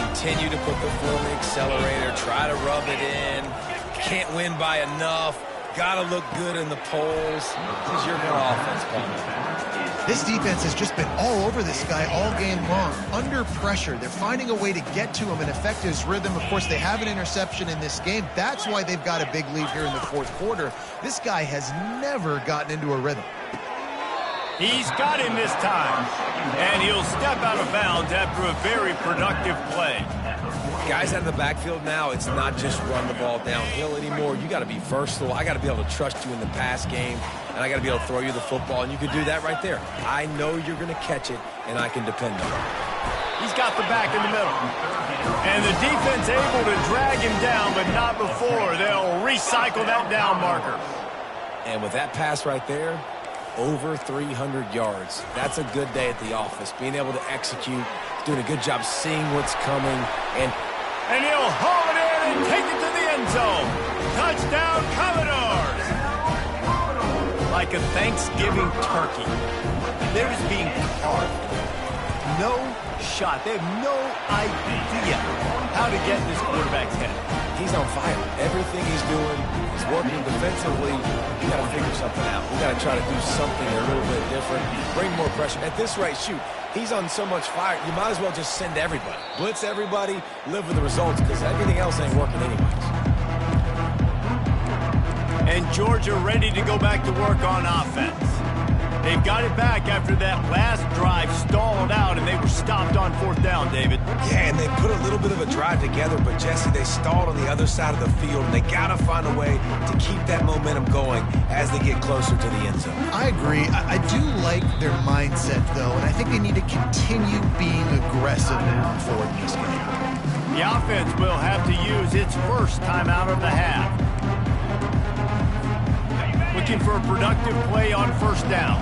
Speaker 2: Continue to put the foot on the accelerator, try to rub it in. Can't win by enough. Got to look good in the polls. This is your good offense, Palmer.
Speaker 3: This defense has just been all over this guy all game long. Under pressure, they're finding a way to get to him and affect his rhythm. Of course, they have an interception in this game. That's why they've got a big lead here in the fourth quarter. This guy has never gotten into a rhythm.
Speaker 1: He's got him this time, and he'll step out of bounds after a very productive play.
Speaker 2: Guys out of the backfield now, it's not just run the ball downhill anymore. You got to be versatile. I got to be able to trust you in the pass game, and I got to be able to throw you the football, and you can do that right there. I know you're going to catch it, and I can depend on it.
Speaker 1: He's got the back in the middle. And the defense able to drag him down, but not before. They'll recycle that down marker. And with that pass right there, over 300 yards. That's a good day at the office. Being able to execute, doing a good job seeing what's coming, and he'll haul it in and take it to the end zone. Touchdown, Commodores! Like a Thanksgiving turkey, they're just being carved. no shot. They have no idea how to get in this quarterback's head.
Speaker 2: He's on fire. Everything he's doing is working defensively. You got to figure something out. We got to try to do something a little bit different, bring more pressure. At this rate, shoot, he's on so much fire, you might as well just send everybody. Blitz everybody, live with the results, because everything else ain't working anyways.
Speaker 1: And Georgia ready to go back to work on offense. They've got it back after that last drive stalled out, and they were stopped on 4th down, David.
Speaker 2: Yeah, and they put a little bit of a drive together, but, Jesse, they stalled on the other side of the field, and they got to find a way to keep that momentum going as they get closer to the end zone.
Speaker 3: I agree. I do like their mindset, though, and I think they need to continue being aggressive moving forward in this game.
Speaker 1: The offense will have to use its first timeout of the half. Looking for a productive play on 1st down.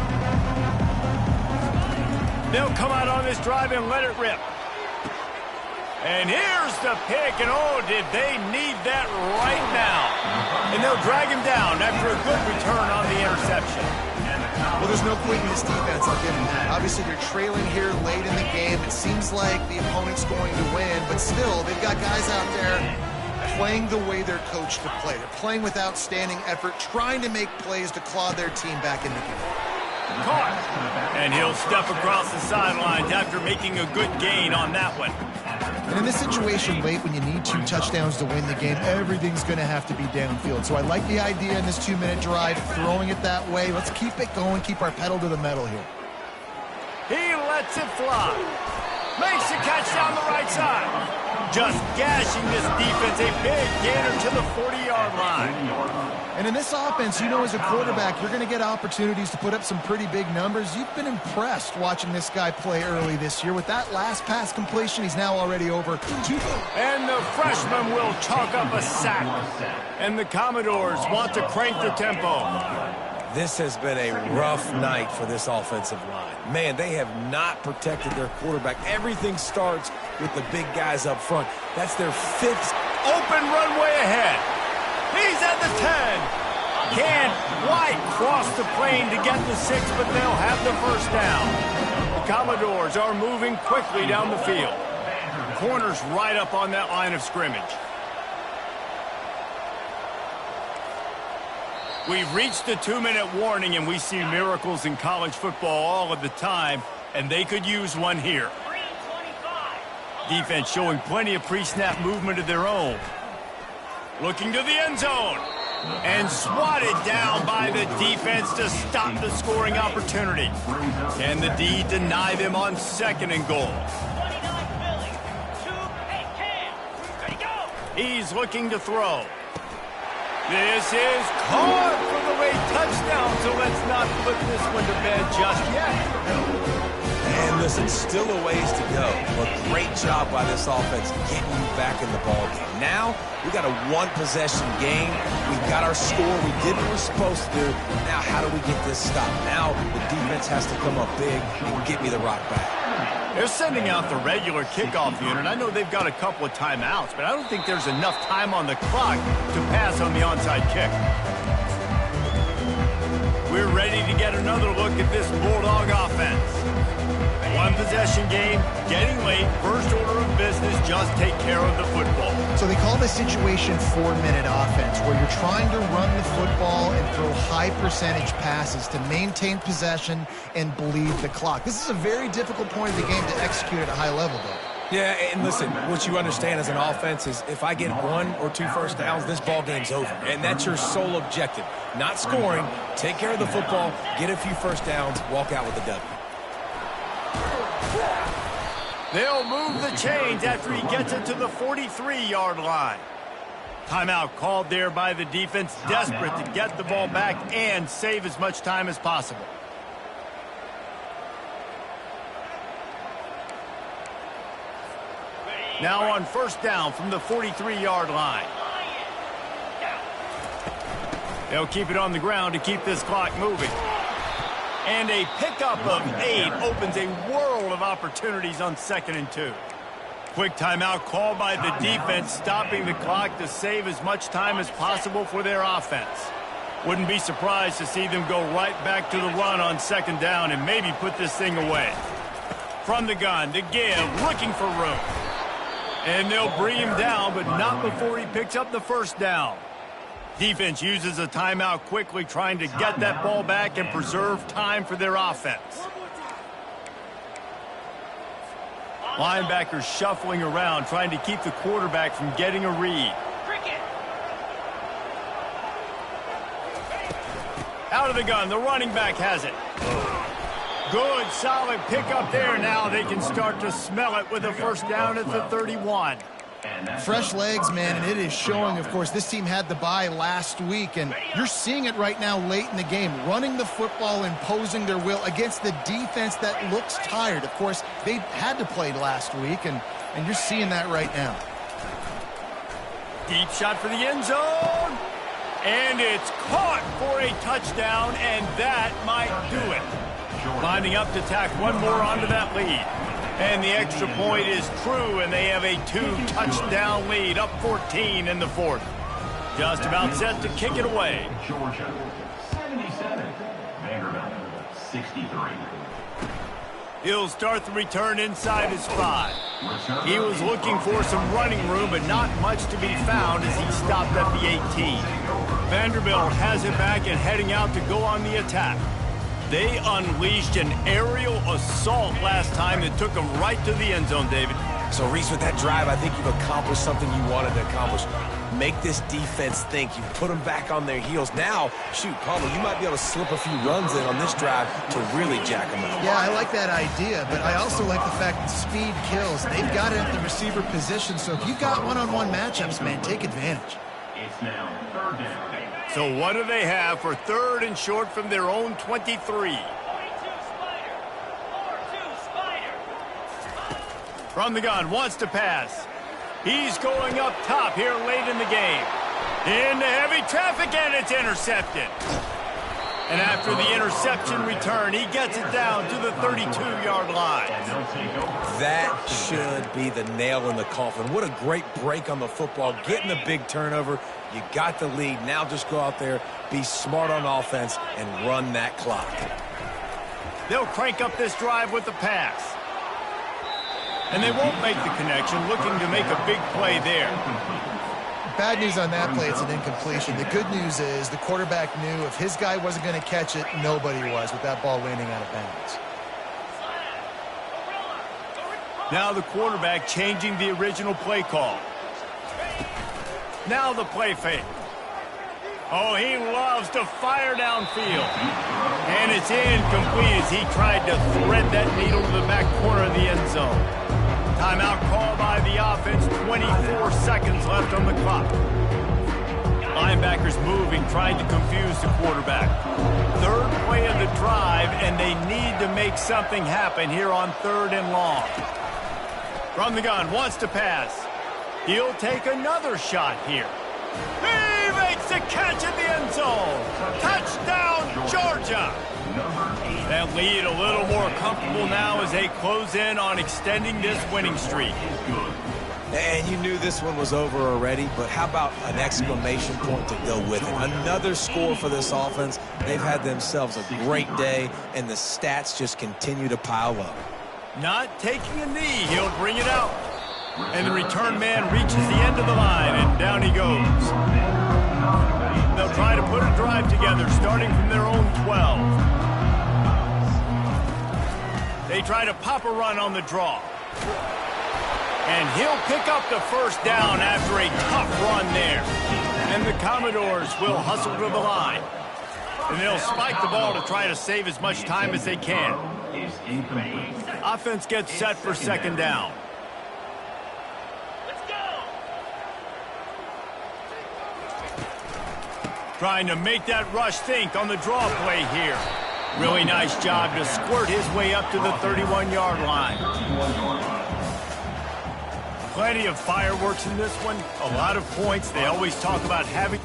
Speaker 1: They'll come out on this drive and let it rip. And here's the pick, and oh, did they need that right now. And they'll drag him down after a good return on the interception.
Speaker 3: Well, there's no quitting this defense, I'll give them that. Obviously, they're trailing here late in the game. It seems like the opponent's going to win, but still, they've got guys out there playing the way they're coached to play. They're playing with outstanding effort, trying to make plays to claw their team back in the game.
Speaker 1: Caught. And he'll step across the sidelines after making a good gain on that one.
Speaker 3: And in this situation late, when you need 2 touchdowns to win the game, everything's going to have to be downfield. So I like the idea in this 2-minute drive, throwing it that way. Let's keep it going, keep our pedal to the metal here.
Speaker 1: He lets it fly. Makes the catch down the right side. Just gashing this defense, a big gainer to the 40-yard line.
Speaker 3: And in this offense, you know, as a quarterback, you're going to get opportunities to put up some pretty big numbers. You've been impressed watching this guy play early this year. With that last pass completion, he's now already over 2.
Speaker 1: And the freshman will chalk up a sack. And the Commodores want to crank the tempo.
Speaker 2: This has been a rough night for this offensive line. Man, they have not protected their quarterback. Everything starts with the big guys up front. That's their 5th.
Speaker 1: Open runway ahead. He's at the 10. Can't quite cross the plane to get the 6, but they'll have the 1st down. The Commodores are moving quickly down the field. Corners right up on that line of scrimmage. We've reached the 2-minute warning, and we see miracles in college football all of the time, and they could use one here. Defense showing plenty of pre-snap movement of their own. Looking to the end zone. And swatted down by the defense to stop the scoring opportunity. Can the D deny them on 2nd and goal? He's looking to throw. This is caught for the late touchdown, so let's not put this one to bed just yet.
Speaker 2: And listen, still a ways to go, but great job by this offense getting you back in the ballgame. Now, we got a 1-possession game. We've got our score. We did what we're supposed to do. Now, how do we get this stopped? Now, the defense has to come up big and get me the rock back.
Speaker 1: They're sending out the regular kickoff unit. I know they've got a couple of timeouts, but I don't think there's enough time on the clock to pass on the onside kick. We're ready to get another look at this Bulldog offense. 1-possession game, getting late, first order of business, just take care of the football.
Speaker 3: So they call this situation 4-minute offense, where you're trying to run the football and throw high-percentage passes to maintain possession and bleed the clock. This is a very difficult point of the game to execute at a high level, though.
Speaker 2: Yeah, and listen, what you understand as an offense is if I get 1 or 2 first downs, this ball game's over. And that's your sole objective. Not scoring, take care of the football, get a few first downs, walk out with a W.
Speaker 1: They'll move the chains after he gets it to the 43-yard line. Timeout called there by the defense, desperate to get the ball back and save as much time as possible. Now on 1st down from the 43-yard line. They'll keep it on the ground to keep this clock moving. And a pickup of 8 opens a world of opportunities on 2nd and 2. Quick timeout called by the defense, stopping the clock to save as much time as possible for their offense. Wouldn't be surprised to see them go right back to the run on 2nd down and maybe put this thing away. From the gun to give, looking for room. And they'll bring him down, but not before he picks up the first down. Defense uses a timeout quickly, trying to get that ball back and preserve time for their offense. Linebackers shuffling around, trying to keep the quarterback from getting a read. Out of the gun, the running back has it. Good, solid pickup there. Now they can start to smell it with a first down at the 31.
Speaker 3: Fresh legs, man, and it is showing. Of course, this team had the bye last week, and you're seeing it right now late in the game, running the football, imposing their will against the defense that looks tired. Of course, they had to play last week, and you're seeing that right now.
Speaker 1: Deep shot for the end zone, and it's caught for a touchdown, and that might do it. Lining up to tack one more onto that lead. And the extra point is true, and they have a 2-touchdown lead, up 14 in the fourth. Just about set to kick it away.
Speaker 5: Georgia, 77. Vanderbilt, 63.
Speaker 1: He'll start the return inside his 5. He was looking for some running room, but not much to be found as he stopped at the 18. Vanderbilt has it back and heading out to go on the attack. They unleashed an aerial assault last time that took them right to the end zone, David.
Speaker 2: So, Reese, with that drive, I think you've accomplished something you wanted to accomplish. Make this defense think. You put them back on their heels. Now, shoot, Palmer, you might be able to slip a few runs in on this drive to really jack them up.
Speaker 3: Yeah, I like that idea, but I also like the fact that speed kills. They've got it at the receiver position, so if you've got one-on-one matchups, man, take advantage.
Speaker 5: It's now third down.
Speaker 1: So what do they have for third and short from their own 23? From the gun, wants to pass. He's going up top here late in the game. Into heavy traffic, and it's intercepted. And after the interception return, he gets it down to the 32-yard line.
Speaker 2: That should be the nail in the coffin. What a great break on the football, getting the big turnover. You got the lead. Now just go out there, be smart on offense, and run that clock.
Speaker 1: They'll crank up this drive with the pass. And they won't make the connection, looking to make a big play there.
Speaker 3: Bad news on that play, it's an incompletion. The good news is the quarterback knew if his guy wasn't going to catch it, nobody was with that ball landing out of bounds.
Speaker 1: Now the quarterback changing the original play call. Now the play fake. Oh, he loves to fire downfield. And it's incomplete as he tried to thread that needle to the back corner of the end zone. Timeout call by the offense, 24 seconds left on the clock. Linebackers moving, trying to confuse the quarterback. Third play of the drive, and they need to make something happen here on 3rd and long. From the gun, wants to pass. He'll take another shot here. He makes the catch in the end zone. Touchdown, Georgia. That lead a little more comfortable now as they close in on extending this winning streak.
Speaker 2: And you knew this one was over already, but how about an exclamation point to go with it? Another score for this offense. They've had themselves a great day, and the stats just continue to pile up.
Speaker 1: Not taking a knee, he'll bring it out. And the return man reaches the end of the line, and down he goes. They'll try to put a drive together, starting from their own 12. They try to pop a run on the draw. And he'll pick up the first down after a tough run there. And the Commodores will hustle to the line. And they'll spike the ball to try to save as much time as they can. Offense gets set for second down. Trying to make that rush think on the draw play here. Really nice job to squirt his way up to the 31-yard line. Plenty of fireworks in this one. A lot of points. They always talk about having...